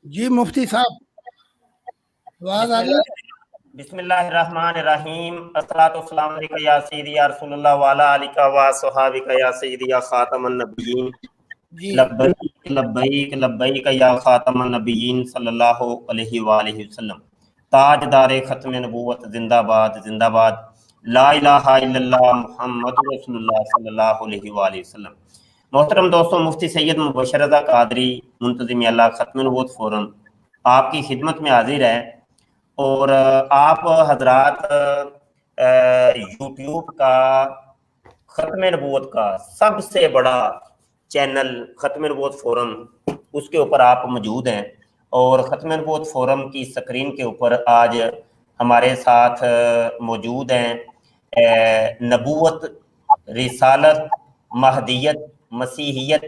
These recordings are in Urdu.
جی مفتی صاحب آواز آ بسم رہی اللہ ہے؟ بسم اللہ الرحمن الرحیم الصلاۃ والسلام علیک یا سیدی یا رسول اللہ وعلی آلک و صحابک یا سیدی یا خاتم النبیین جی لبیک لبیک لبیک یا خاتم النبیین صلی اللہ علیہ وآلہ وسلم۔ تاجدار ختم نبوت زندہ باد زندہ باد، لا الہ الا اللہ محمد رسول اللہ صلی اللہ علیہ وآلہ وسلم۔ محترم دوستوں، مفتی سید مبشر رضا قادری منتظم اللہ ختم نبوت فورم آپ کی خدمت میں حاضر ہے، اور آپ حضرات یوٹیوب کا ختم نبوت کا سب سے بڑا چینل ختم نبوت فورم، اس کے اوپر آپ موجود ہیں، اور ختم نبوت فورم کی سکرین کے اوپر آج ہمارے ساتھ موجود ہیں نبوت، رسالت، مہدیت، مسیحیت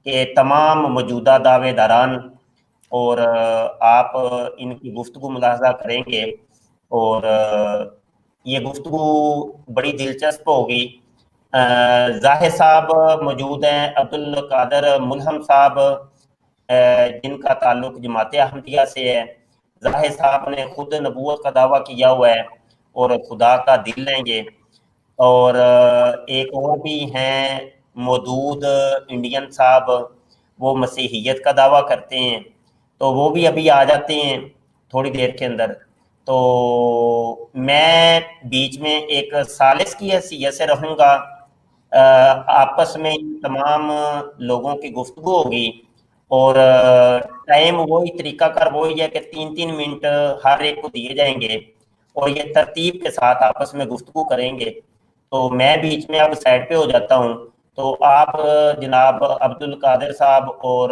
کے تمام موجودہ دعوے داران، اور آپ ان کی گفتگو ملاحظہ کریں گے، اور یہ گفتگو بڑی دلچسپ ہوگی۔ ظاہر صاحب موجود ہیں، عبد القادر ملہم صاحب جن کا تعلق جماعت احمدیہ سے ہے۔ ظاہر صاحب نے خود نبوت کا دعویٰ کیا ہوا ہے اور خدا کا دل لیں گے، اور ایک اور بھی ہیں مودود انڈین صاحب، وہ مسیحیت کا دعویٰ کرتے ہیں، تو وہ بھی ابھی آ جاتے ہیں تھوڑی دیر کے اندر۔ تو میں بیچ میں ایک ثالث کی حیثیت سے رہوں گا، آپس میں تمام لوگوں کی گفتگو ہوگی، اور ٹائم وہی، طریقہ کار وہی ہے کہ 3 منٹ ہر ایک کو دیے جائیں گے، اور یہ ترتیب کے ساتھ آپس میں گفتگو کریں گے۔ تو میں بیچ میں اب سائڈ پہ ہو جاتا ہوں، تو آپ جناب عبد القادر صاحب اور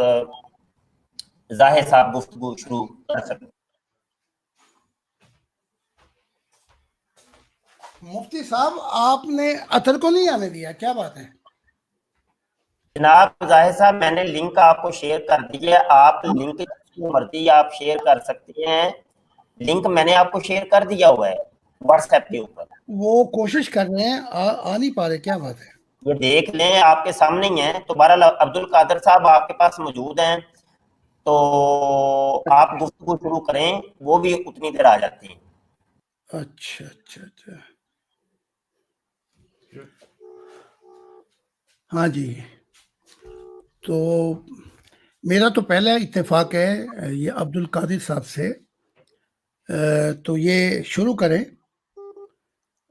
ظاہر صاحب گفتگو شروع کر سکتے ہیں۔ مفتی صاحب آپ نے اطہر کو نہیں آنے دیا، کیا بات ہے؟ جناب ظاہر صاحب، میں نے لنک آپ کو شیئر کر دی ہے، آپ لنک جو مرضی آپ شیئر کر سکتے ہیں۔ لنک میں نے آپ کو شیئر کر دیا ہوا ہے واٹس ایپ کے اوپر، وہ کوشش کر رہے ہیں، آ نہیں پا رہے، کیا بات ہے؟ یہ دیکھ لیں، آپ کے سامنے ہی ہیں۔ تو بہرحال عبد القادر صاحب آپ کے پاس موجود ہیں، تو آپ گفتگو شروع کریں، وہ بھی اتنی دیر آ جاتے ہیں۔ اچھا اچھا اچھا، ہاں جی، تو میرا تو پہلا اتفاق ہے یہ عبد القادر صاحب سے، تو یہ شروع کریں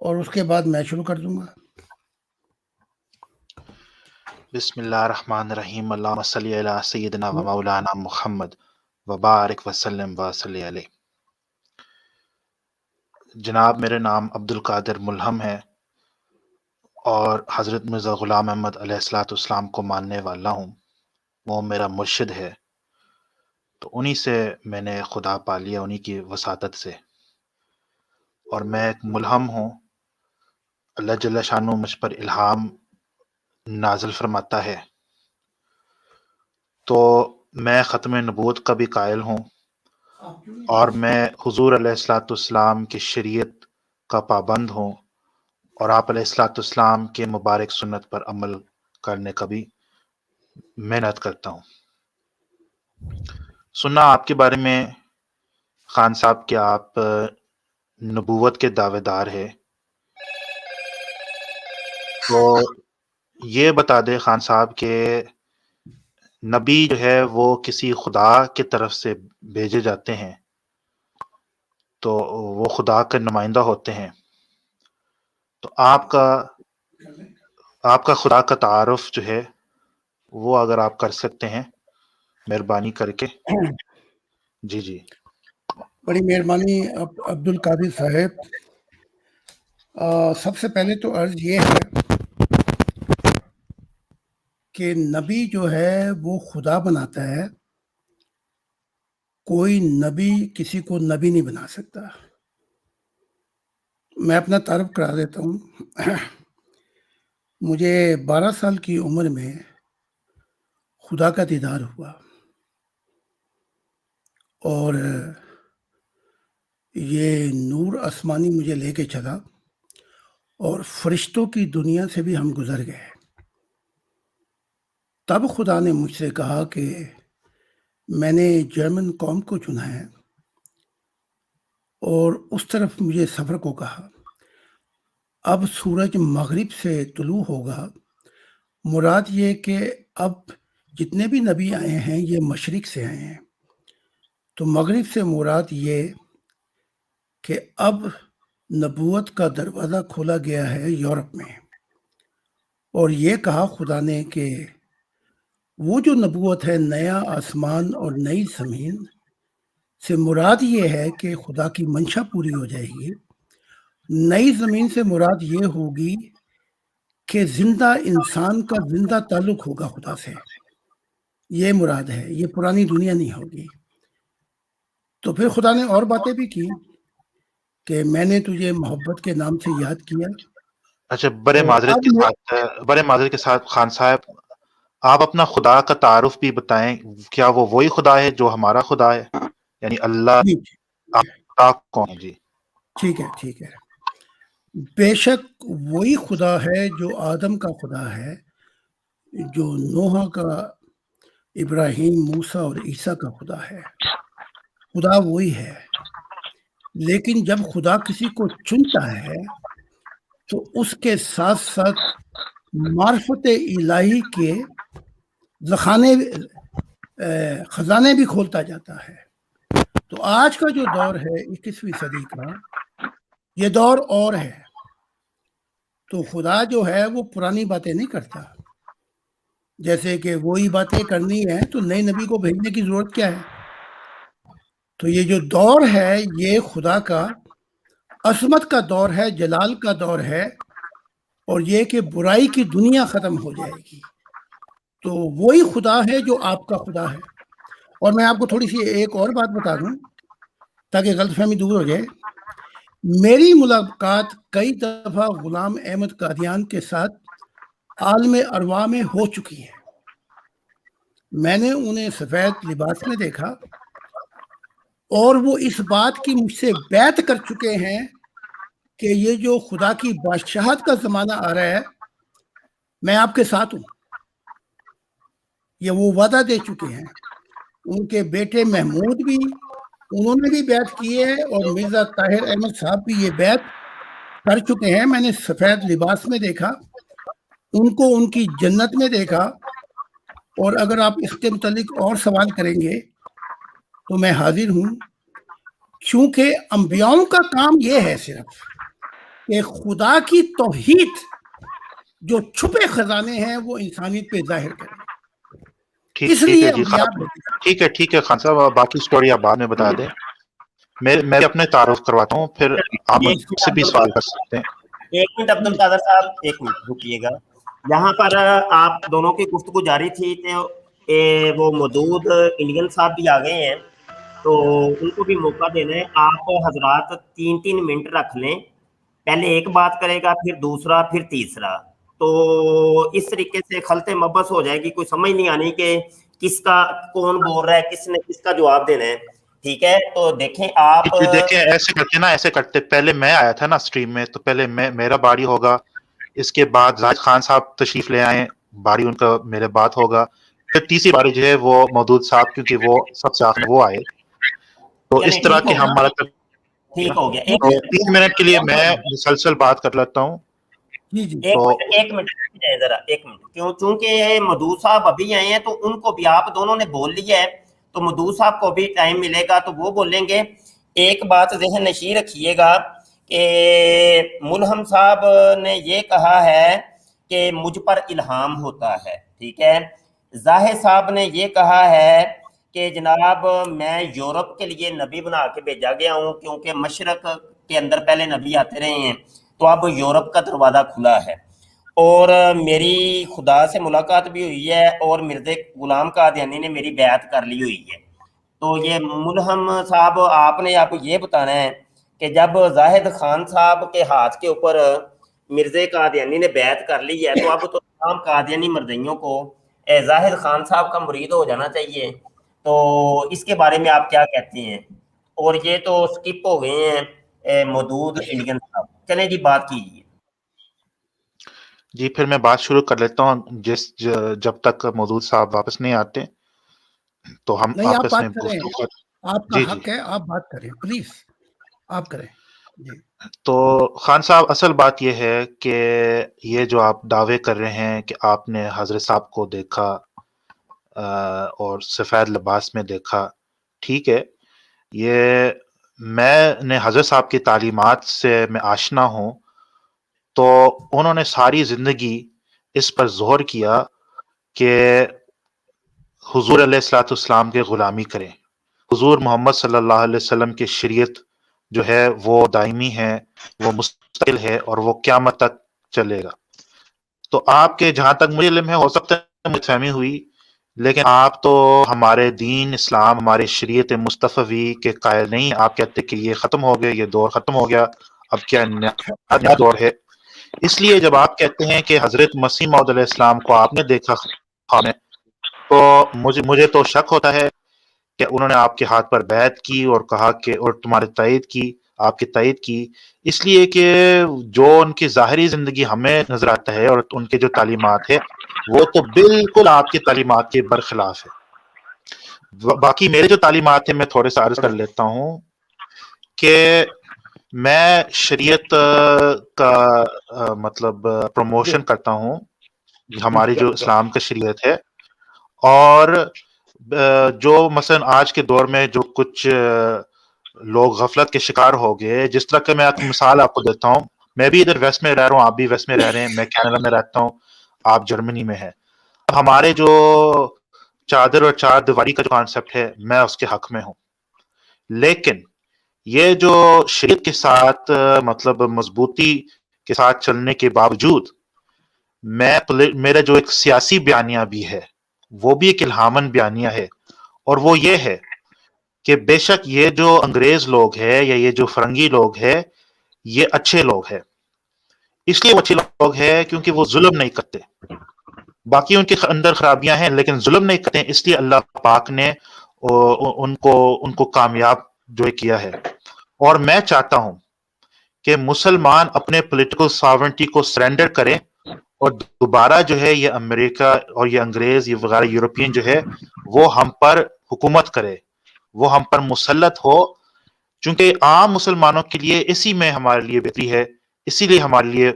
اور اس کے بعد میں شروع کر دوں گا۔ بسم اللہ الرحمن الرحیم، اللہم صلی علی سیدنا و مولانا محمد وبارک وسلم وصلی علیہ۔ جناب، میرے نام عبد القادر ملہم ہے اور حضرت مرزا غلام احمد علیہ الصلوۃ والسلام کو ماننے والا ہوں، وہ میرا مرشد ہے، تو انہی سے میں نے خدا پا لیا، انہی کی وساطت سے، اور میں ایک ملہم ہوں۔ اللہ جل شانہ مجھ پر الہام نازل فرماتا ہے، تو میں ختم نبوت کا بھی قائل ہوں، اور میں حضور علیہ الصلوۃ والسلام کی شریعت کا پابند ہوں، اور آپ علیہ الصلوۃ والسلام کے مبارک سنت پر عمل کرنے کا بھی محنت کرتا ہوں۔ سنا آپ کے بارے میں خان صاحب کہ آپ نبوت کے دعوے دار ہے، تو یہ بتا دے خان صاحب کہ نبی جو ہے وہ کسی خدا کی طرف سے بھیجے جاتے ہیں، تو وہ خدا کے نمائندہ ہوتے ہیں، تو آپ کا خدا کا تعارف جو ہے وہ اگر آپ کر سکتے ہیں مہربانی کر کے۔ جی بڑی مہربانی عبد القادر صاحب۔ سب سے پہلے تو عرض یہ ہے کہ نبی جو ہے وہ خدا بناتا ہے، کوئی نبی کسی کو نبی نہیں بنا سکتا۔ میں اپنا تعارف کرا دیتا ہوں۔ مجھے 12 سال کی عمر میں خدا کا دیدار ہوا، اور یہ نور آسمانی مجھے لے کے چلا، اور فرشتوں کی دنیا سے بھی ہم گزر گئے۔ تب خدا نے مجھ سے کہا کہ میں نے جرمن قوم کو چنا ہے اور اس طرف مجھے سفر کو کہا۔ اب سورج مغرب سے طلوع ہوگا، مراد یہ کہ اب جتنے بھی نبی آئے ہیں یہ مشرق سے آئے ہیں، تو مغرب سے مراد یہ کہ اب نبوت کا دروازہ کھولا گیا ہے یورپ میں، اور یہ کہا خدا نے کہ وہ جو نبوت ہے نیا آسمان اور نئی زمین سے مراد یہ ہے کہ خدا کی منشا پوری ہو جائے گی۔ نئی زمین سے مراد یہ ہوگی کہ زندہ انسان کا زندہ تعلق ہوگا خدا سے، یہ مراد ہے، یہ پرانی دنیا نہیں ہوگی۔ تو پھر خدا نے اور باتیں بھی کی کہ میں نے تجھے محبت کے نام سے یاد کیا۔ اچھا، بڑے معذرت کے ساتھ خان صاحب، آپ اپنا خدا کا تعارف بھی بتائیں، کیا وہ وہی خدا ہے جو ہمارا خدا ہے؟ یعنی اللہ آپ کون ہے؟ جی ٹھیک ہے، بے شک وہی خدا ہے جو آدم کا خدا ہے، جو نوح کا، ابراہیم، موسیٰ اور عیسیٰ کا خدا ہے۔ خدا وہی ہے، لیکن جب خدا کسی کو چنتا ہے تو اس کے ساتھ ساتھ معرفت الہی کے خزانے بھی کھولتا جاتا ہے۔ تو آج کا جو دور ہے 21ویں صدی کا، یہ دور اور ہے۔ تو خدا جو ہے وہ پرانی باتیں نہیں کرتا، جیسے کہ وہی باتیں کرنی ہیں تو نئے نبی کو بھیجنے کی ضرورت کیا ہے؟ تو یہ جو دور ہے یہ خدا کا عظمت کا دور ہے، جلال کا دور ہے، اور یہ کہ برائی کی دنیا ختم ہو جائے گی۔ تو وہی خدا ہے جو آپ کا خدا ہے۔ اور میں آپ کو تھوڑی سی ایک اور بات بتا دوں تاکہ غلط فہمی دور ہو جائے۔ میری ملاقات کئی دفعہ غلام احمد قادیان کے ساتھ عالم ارواح میں ہو چکی ہے۔ میں نے انہیں سفید لباس میں دیکھا اور وہ اس بات کی مجھ سے بیعت کر چکے ہیں کہ یہ جو خدا کی بادشاہت کا زمانہ آ رہا ہے میں آپ کے ساتھ ہوں۔ یہ وہ وعدہ دے چکے ہیں۔ ان کے بیٹے محمود بھی، انہوں نے بھی بیعت کی ہے، اور مرزا طاہر احمد صاحب بھی یہ بیعت کر چکے ہیں۔ میں نے سفید لباس میں دیکھا، ان کو ان کی جنت میں دیکھا، اور اگر آپ اس کے متعلق اور سوال کریں گے تو میں حاضر ہوں، کیونکہ انبیاؤں کا کام یہ ہے صرف کہ خدا کی توحید جو چھپے خزانے ہیں وہ انسانیت پہ ظاہر کریں۔ اس لیے ٹھیک ہے خان صاحب، باقی سٹوری آپ بعد میں بتا دیں، میں بھی اپنے تعارف کرواتا ہوں، پھر آپ مجھ سے بھی سوال کر سکتے ہیں۔ ایک منٹ عبد القادر صاحب، ایک منٹ رکیے گا۔ یہاں پر آپ دونوں کی گفتگو جاری تھی تو وہ مودود انڈین صاحب بھی آ گئے ہیں، تو ان کو بھی موقع دینا ہے۔ آپ حضرات 3 منٹ رکھ لیں، پہلے ایک بات کرے گا، پھر دوسرا، پھر تیسرا، تو اس طریقے سے خلط مبس ہو جائے گی، کوئی سمجھ نہیں آنی کہ کس کا کون بول رہا ہے، کس نے کس کا جواب دینا ہے۔ ٹھیک ہے، تو دیکھیں آپ دیکھیں ایسے کرتے پہلے میں آیا تھا نا اسٹریم میں، تو پہلے میرا باری ہوگا، اس کے بعد زاہد خان صاحب تشریف لے آئیں، باری ان کا میرے بعد ہوگا، پھر تیسری باری جو ہے وہ مودود صاحب، کیونکہ وہ سب سے آخر وہ آئے، تو اس طرح کے ہمارا ٹھیک ہو گیا۔ 3 منٹ کے لیے میں مسلسل بات کر لیتا ہوں۔ ایک منٹ ذرا، ایک منٹ، چونکہ مودود صاحب ابھی آئے ہیں تو ان کو بھی آپ دونوں نے بول لیا ہے، تو مودود صاحب کو بھی ٹائم ملے گا تو وہ بولیں گے۔ ایک بات ذہن نشین رکھیے گا کہ ملہم صاحب نے یہ کہا ہے کہ مجھ پر الہام ہوتا ہے، ٹھیک ہے۔ زاہد صاحب نے یہ کہا ہے کہ جناب میں یورپ کے لیے نبی بنا کے بھیجا گیا ہوں، کیونکہ مشرق کے اندر پہلے نبی آتے رہے ہیں، تو اب یورپ کا دروازہ کھلا ہے، اور میری خدا سے ملاقات بھی ہوئی ہے، اور مرزا غلام قادیانی نے میری بیعت کر لی ہوئی ہے۔ تو یہ ملہم صاحب آپ نے آپ کو یہ بتانا ہے کہ جب زاہد خان صاحب کے ہاتھ کے اوپر مرزا قادیانی نے بیعت کر لی ہے، تو اب تو تمام قادیانی مردیوں کو زاہد خان صاحب کا مرید ہو جانا چاہیے۔ تو اس کے بارے میں آپ کیا کہتے ہیں؟ اور یہ تو سکپ ہو گئے ہیں مودود انڈین صاحب، چلیں جی بات کیجیے۔ جی پھر میں بات شروع کر لیتا ہوں جب تک مودود صاحب واپس نہیں آتے۔ تو ہم نہیں آپ آپس بات میں کریں, گفتگو آپ کا جی حق ہے, آپ بات کریں پلیز, آپ کریں جی. تو خان صاحب اصل بات یہ ہے کہ یہ جو آپ دعوے کر رہے ہیں کہ آپ نے حضرت صاحب کو دیکھا اور سفید لباس میں دیکھا, ٹھیک ہے, یہ میں نے حضرت صاحب کی تعلیمات سے میں آشنا ہوں, تو انہوں نے ساری زندگی اس پر زور کیا کہ حضور علیہ الصلوۃ والسلام کے غلامی کریں. حضور محمد صلی اللہ علیہ وسلم کی شریعت جو ہے وہ دائمی ہے, وہ مستقل ہے, اور وہ قیامت تک چلے گا. تو آپ کے جہاں تک مجھے علم ہے, ہو سکتا ہے مجھ فہمی ہوئی, لیکن آپ تو ہمارے دین اسلام, ہمارے شریعت مصطفی کے قائل نہیں. آپ کہتے کہ یہ ختم ہو گیا, یہ دور ختم ہو گیا, اب کیا نیا دور ہے. اس لیے جب آپ کہتے ہیں کہ حضرت مسیح موعود علیہ السلام کو آپ نے دیکھا خواب میں, تو مجھے تو شک ہوتا ہے کہ انہوں نے آپ کے ہاتھ پر بیعت کی اور کہا کہ, اور تمہارے تائید کی, آپ کی تائید کی, اس لیے کہ جو ان کی ظاہری زندگی ہمیں نظر آتا ہے اور ان کے جو تعلیمات ہے وہ تو بالکل آپ کی تعلیمات کے برخلاف ہے. باقی میرے جو تعلیمات ہیں میں تھوڑے سا عرض کر لیتا ہوں کہ میں شریعت کا مطلب پروموشن کرتا ہوں, ہماری جو اسلام کا شریعت ہے, اور جو مثلا آج کے دور میں جو کچھ لوگ غفلت کے شکار ہو گئے, جس طرح کہ میں ایک مثال آپ کو دیتا ہوں. میں بھی ادھر ویسٹ میں رہ رہا ہوں, آپ بھی ویسٹ میں رہ رہے ہیں, میں کینیڈا میں رہتا ہوں, آپ جرمنی میں ہیں. ہمارے جو چادر اور چار دیواری کا جو کانسیپٹ ہے, میں اس کے حق میں ہوں, لیکن یہ جو شریعت کے ساتھ مطلب مضبوطی کے ساتھ چلنے کے باوجود میرا جو ایک سیاسی بیانیہ بھی ہے وہ بھی ایک الہامن بیانیہ ہے, اور وہ یہ ہے کہ بے شک یہ جو انگریز لوگ ہیں یا یہ جو فرنگی لوگ ہیں یہ اچھے لوگ ہیں. اس لیے وہ اچھے لوگ ہیں کیونکہ وہ ظلم نہیں کرتے. باقی ان کے اندر خرابیاں ہیں لیکن ظلم نہیں کرتے, اس لیے اللہ پاک نے ان کو کامیاب جو ہے کیا ہے. اور میں چاہتا ہوں کہ مسلمان اپنے پولیٹیکل ساورنٹی کو سرنڈر کریں اور دوبارہ جو ہے یہ امریکہ اور یہ انگریز یہ وغیرہ یورپین جو ہے وہ ہم پر حکومت کرے, وہ ہم پر مسلط ہو, چونکہ عام مسلمانوں کے لیے اسی میں ہمارے لیے بہتری ہے, اسی لیے ہمارے لیے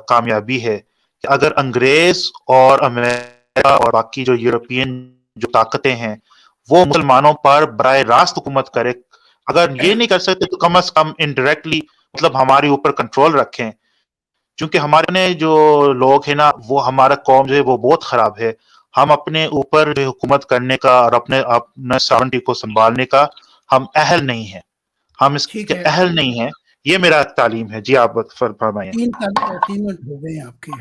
کامیابی ہے کہ اگر انگریز اور امریکہ اور باقی جو یورپین جو طاقتیں ہیں وہ مسلمانوں پر براہ راست حکومت کرے. اگر یہ نہیں کر سکتے تو کم از کم انڈائریکٹلی مطلب ہمارے اوپر کنٹرول رکھیں, کیونکہ ہمارے جو لوگ ہیں نا, وہ ہمارا قوم جو ہے وہ بہت خراب ہے. ہم اپنے اوپر حکومت کرنے کا اور اپنے ساورنٹی کو سنبھالنے کا ہم اہل نہیں ہیں, ہم اس ٹھیک کے ہے, اہل نہیں ہیں. یہ میرا تعلیم ہے. جی آپ فرمائیں. 3 منٹ ہو گئے ہیں آپ کے.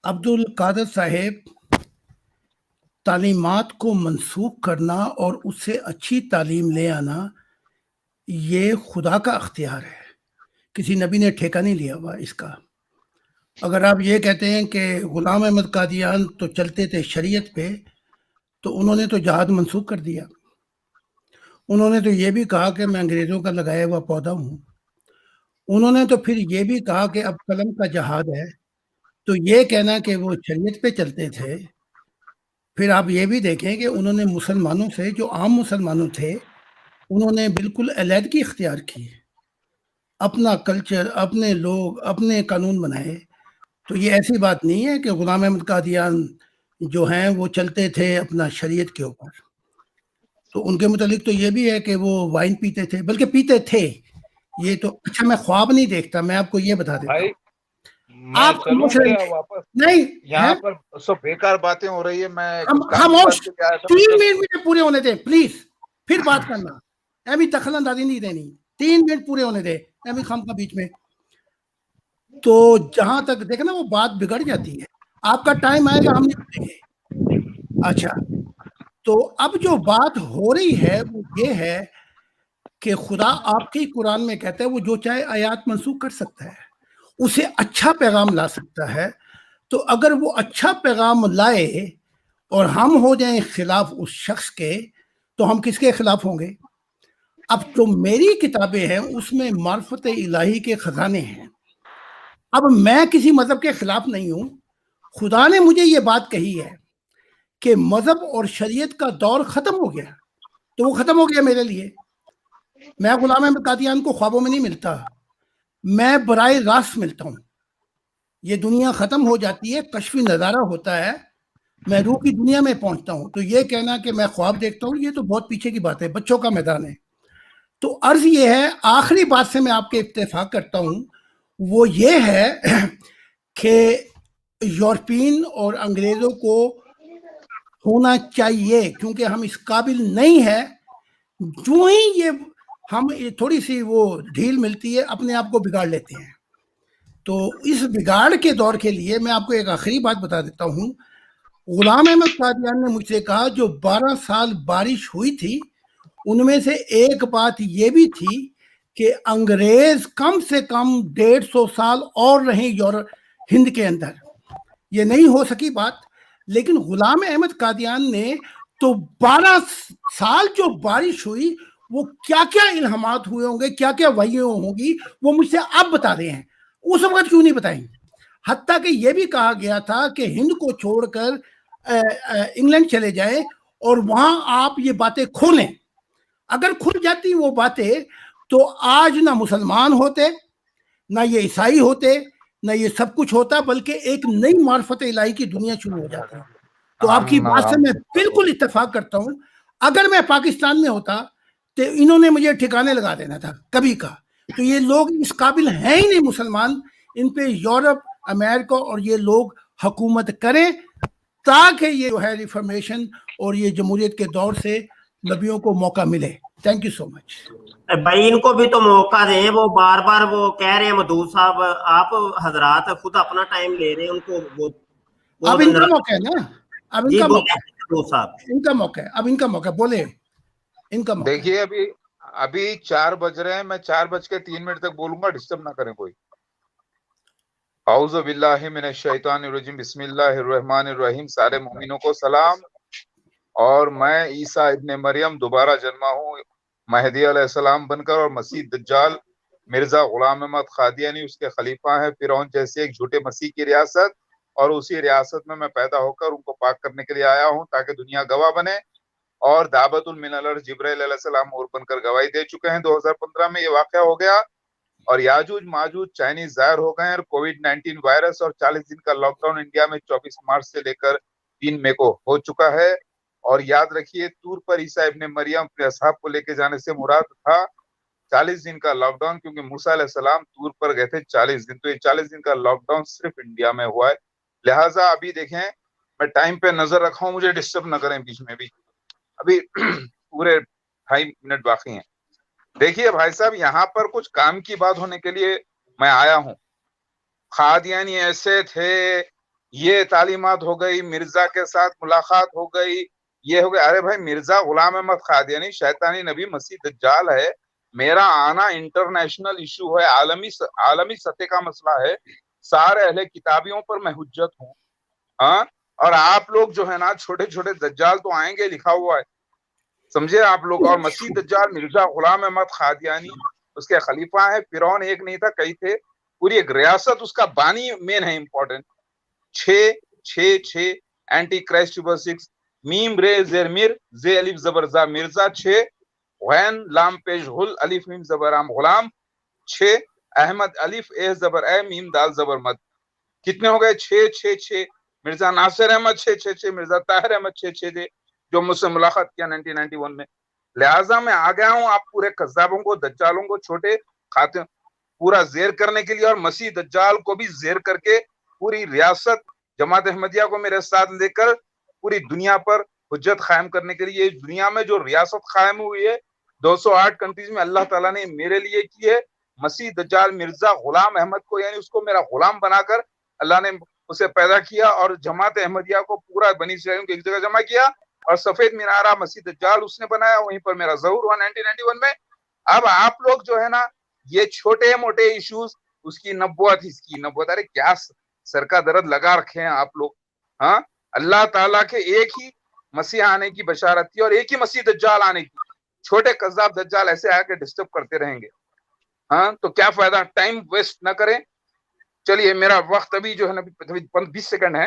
عبد القادر صاحب, تعلیمات کو منسوخ کرنا اور اس سے اچھی تعلیم لے آنا یہ خدا کا اختیار ہے, کسی نبی نے ٹھیکہ نہیں لیا ہوا اس کا. اگر آپ یہ کہتے ہیں کہ غلام احمد قادیان تو چلتے تھے شریعت پہ, تو انہوں نے تو جہاد منسوخ کر دیا. انہوں نے تو یہ بھی کہا کہ میں انگریزوں کا لگایا ہوا پودا ہوں. انہوں نے تو پھر یہ بھی کہا کہ اب قلم کا جہاد ہے. تو یہ کہنا کہ وہ شریعت پہ چلتے تھے, پھر آپ یہ بھی دیکھیں کہ انہوں نے مسلمانوں سے, جو عام مسلمانوں تھے, انہوں نے بالکل علیحدگی اختیار کی, اپنا کلچر, اپنے لوگ, اپنے قانون بنائے. تو یہ ایسی بات نہیں ہے کہ غلام احمد قادیان جو ہیں وہ چلتے تھے اپنا شریعت کے اوپر. تو ان کے متعلق تو یہ بھی ہے کہ وہ وائن پیتے تھے, بلکہ پیتے تھے. یہ تو اچھا, میں خواب نہیں دیکھتا, میں آپ کو یہ بتا دیتا ہوں. میں آپ چلوں خاموش رہیے. کیا واپس؟ نہیں, یہاں پر سب بیکار باتیں ہو رہی ہے. میں ہم کچھ کام کی خاموش, بات کر کے آیا تھا. 3 منٹ مجھے پورے ہونے دیں پلیز, پھر بات کرنا. ابھی دخل اندازی نہیں دینی, 3 منٹ پورے ہونے دے, ابھی خام کا بیچ میں. تو جہاں تک دیکھنا وہ بات بگڑ جاتی ہے. آپ کا ٹائم آئے گا, ہم نہیں بولیں گے. اچھا, تو اب جو بات ہو رہی ہے وہ یہ ہے کہ خدا آپ کے قرآن میں کہتا ہے وہ جو چاہے آیات منسوخ کر سکتا ہے, اسے اچھا پیغام لا سکتا ہے. تو اگر وہ اچھا پیغام لائے اور ہم ہو جائیں خلاف اس شخص کے, تو ہم کس کے خلاف ہوں گے؟ اب جو میری کتابیں ہیں اس میں معرفت الہی کے خزانے ہیں. اب میں کسی مذہب کے خلاف نہیں ہوں. خدا نے مجھے یہ بات کہی ہے کہ مذہب اور شریعت کا دور ختم ہو گیا، تو وہ ختم ہو گیا میرے لیے. میں غلام احمد قادیان کو خوابوں میں نہیں ملتا، میں براہ راست ملتا ہوں. یہ دنیا ختم ہو جاتی ہے، کشفی نظارہ ہوتا ہے، میں روح کی دنیا میں پہنچتا ہوں. تو یہ کہنا کہ میں خواب دیکھتا ہوں، یہ تو بہت پیچھے کی بات ہے، بچوں کا میدان ہے. تو عرض یہ ہے، آخری بات سے میں آپ کے اتفاق کرتا ہوں، وہ یہ ہے کہ یورپین اور انگریزوں کو ہونا چاہیے، کیونکہ ہم اس قابل نہیں ہیں. جو ہی یہ ہم تھوڑی سی وہ ڈھیل ملتی ہے، اپنے آپ کو بگاڑ لیتے ہیں. تو اس بگاڑ کے دور کے لیے میں آپ کو ایک آخری بات بتا دیتا ہوں. غلام احمد قادیان نے مجھ سے کہا جو 12 سال بارش ہوئی تھی، ان میں سے ایک بات یہ بھی تھی کہ انگریز کم سے کم 150 سال اور رہیں ہند کے اندر. یہ نہیں ہو سکی بات، لیکن غلام احمد قادیان نے تو 12 سال جو بارش ہوئی، وہ کیا کیا الہامات ہوئے ہوں گے، کیا کیا وحییں ہوں گی، وہ مجھ سے اب بتا رہے ہیں. اس وقت کیوں نہیں بتائیں؟ حتیٰ کہ یہ بھی کہا گیا تھا کہ ہند کو چھوڑ کر انگلینڈ چلے جائیں اور وہاں آپ یہ باتیں کھولیں. اگر کھل جاتی وہ باتیں تو آج نہ مسلمان ہوتے، نہ یہ عیسائی ہوتے، نہ یہ سب کچھ ہوتا، بلکہ ایک نئی معرفت الہی کی دنیا شروع ہو جاتی. تو آپ کی بات سے میں بالکل اتفاق کرتا ہوں. اگر میں پاکستان میں ہوتا تو انہوں نے مجھے ٹھکانے لگا دینا تھا کبھی کا. تو یہ لوگ اس قابل ہیں ہی نہیں مسلمان، ان پہ یورپ، امریکہ اور یہ لوگ حکومت کریں تاکہ یہ جو ہے ریفارمیشن اور یہ جمہوریت کے دور سے نبیوں کو موقع ملے. تھینک یو سو مچ. بھائی ان کو بھی تو موقع دیں، وہ بار بار وہ کہہ رہے ہیں مدعو صاحب، آپ حضرات خود اپنا ٹائم لے رہے ہیں، ان کو اب ان کا موقع ہے نا، اب ان جی کا بولے موقع ہے، مدعو صاحب. ان کا موقع ہے، اب ان کا موقع بولے، ان کا موقع ہے. دیکھیے ابھی 4 بج رہے ہیں، میں 4:03 تک بولوں گا، ڈسٹرب نہ کریں کوئی. اعوذ باللہ من الشیطان الرجیم، بسم اللہ الرحمن الرحیم. سارے مومنوں کو سلام. اور میں عیسیٰ ابن مریم دوبارہ جنما ہوں مہدی علیہ السلام بن کر، اور مسیح دجال مرزا غلام احمد قادیانی اس کے خلیفہ ہیں. فرعون جیسے ایک جھوٹے مسیح کی ریاست، اور اسی ریاست میں پیدا ہو کر ان کو پاک کرنے کے لیے آیا ہوں تاکہ دنیا گواہ بنے. اور دعوت من الارض جبرائیل علیہ السلام اور بن کر گواہی دے چکے ہیں. 2015 میں یہ واقعہ ہو گیا، اور یاجوج ماجوج چائنیز ظاہر ہو گئے ہیں، اور کووڈ-19 وائرس اور 40 دن کا لاک ڈاؤن انڈیا میں 24 مارچ سے لے کر 3 مئی کو ہو چکا ہے. اور یاد رکھیے، طور پر عیسیٰ ابن مریم اپنے اصحاب کو لے کے جانے سے مراد تھا 40 دن کا لاک ڈاؤن، کیونکہ موسیٰ علیہ السلام طور پر گئے تھے 40 دن. تو یہ 40 دن کا لاک ڈاؤن صرف انڈیا میں ہوا ہے. لہٰذا ابھی دیکھیں، میں ٹائم پہ نظر رکھا ہوں، مجھے ڈسٹرب نہ کریں بیچ میں بھی. ابھی پورے 2.5 منٹ باقی ہیں. دیکھیے بھائی صاحب، یہاں پر کچھ کام کی بات ہونے کے لیے میں آیا ہوں. قادیانی ایسے تھے، یہ تعلیمات ہو گئی، مرزا کے ساتھ ملاقات ہو گئی، یہ ہو گیا. ارے بھائی، مرزا غلام احمد قادیانی شیطانی نبی مسیح دجال ہے. میرا آنا انٹرنیشنل ایشو ہے، عالمی سطح کا مسئلہ ہے. سارے اہل کتابیوں پر میں حجت ہوں. ہاں، اور آپ لوگ جو ہے نا، چھوٹے چھوٹے دجال تو آئیں گے، لکھا ہوا ہے، سمجھے آپ لوگ. اور مسیح دجال مرزا غلام احمد قادیانی اس کے خلیفہ ہے. فرعون ایک نہیں تھا، کئی تھے. پوری ایک ریاست اس کا بانی مین ہے، امپورٹنٹ. 6 اینٹی کرائسٹ سپر 6 میم رے زیر میر زے الف زبر زا مرزا. 6 غین لام پیش غل الف میم زبر عام غلام. 6 احمد الف اے زبر اے میم دال زبر مد. کتنے ہو گئے؟ 6 مرزا ناصر احمد 6 مرزا طاہر احمد 6 جو مجھ سے ملاقات کیا 1991 میں. لہٰذا میں آ گیا ہوں آپ پورے قذابوں کو، دجالوں کو چھوٹے خاتم پورا زیر کرنے کے لیے، اور مسیح دجال کو بھی زیر کر کے پوری ریاست جماعت احمدیہ کو میرے ساتھ لے کر پوری دنیا پر حجت قائم کرنے کے لیے. دنیا میں جو ریاست قائم ہوئی ہے 208 کنٹریز میں، اللہ تعالیٰ نے میرے لیے کی ہے. مسیح دجال مرزا غلام احمد کو، یعنی اس کو میرا غلام بنا کر اللہ نے اسے پیدا کیا، اور جماعت احمدیہ کو پورا بنی اسرائیل کی ایک جگہ جمع کیا، اور سفید مینارہ مسیح دجال اس نے بنایا، وہیں پر میرا ظہور ہوا 1991 میں. اب آپ لوگ جو ہے نا، یہ چھوٹے موٹے ایشوز، اس کی نبوت، اس کی نبوت، ارے کیا سر کا درد لگا رکھے ہیں آپ لوگ. ہاں، اللہ تعالیٰ کے ایک ہی مسیح آنے کی بشارت تھی، اور ایک ہی مسیح دجال آنے کی. چھوٹے قذاب دجال ایسے آ کے ڈسٹرب کرتے رہیں گے. ہاں، تو کیا فائدہ، ٹائم ویسٹ نہ کریں. چلیے، میرا وقت ابھی جو ہے نا 20 سیکنڈ ہے.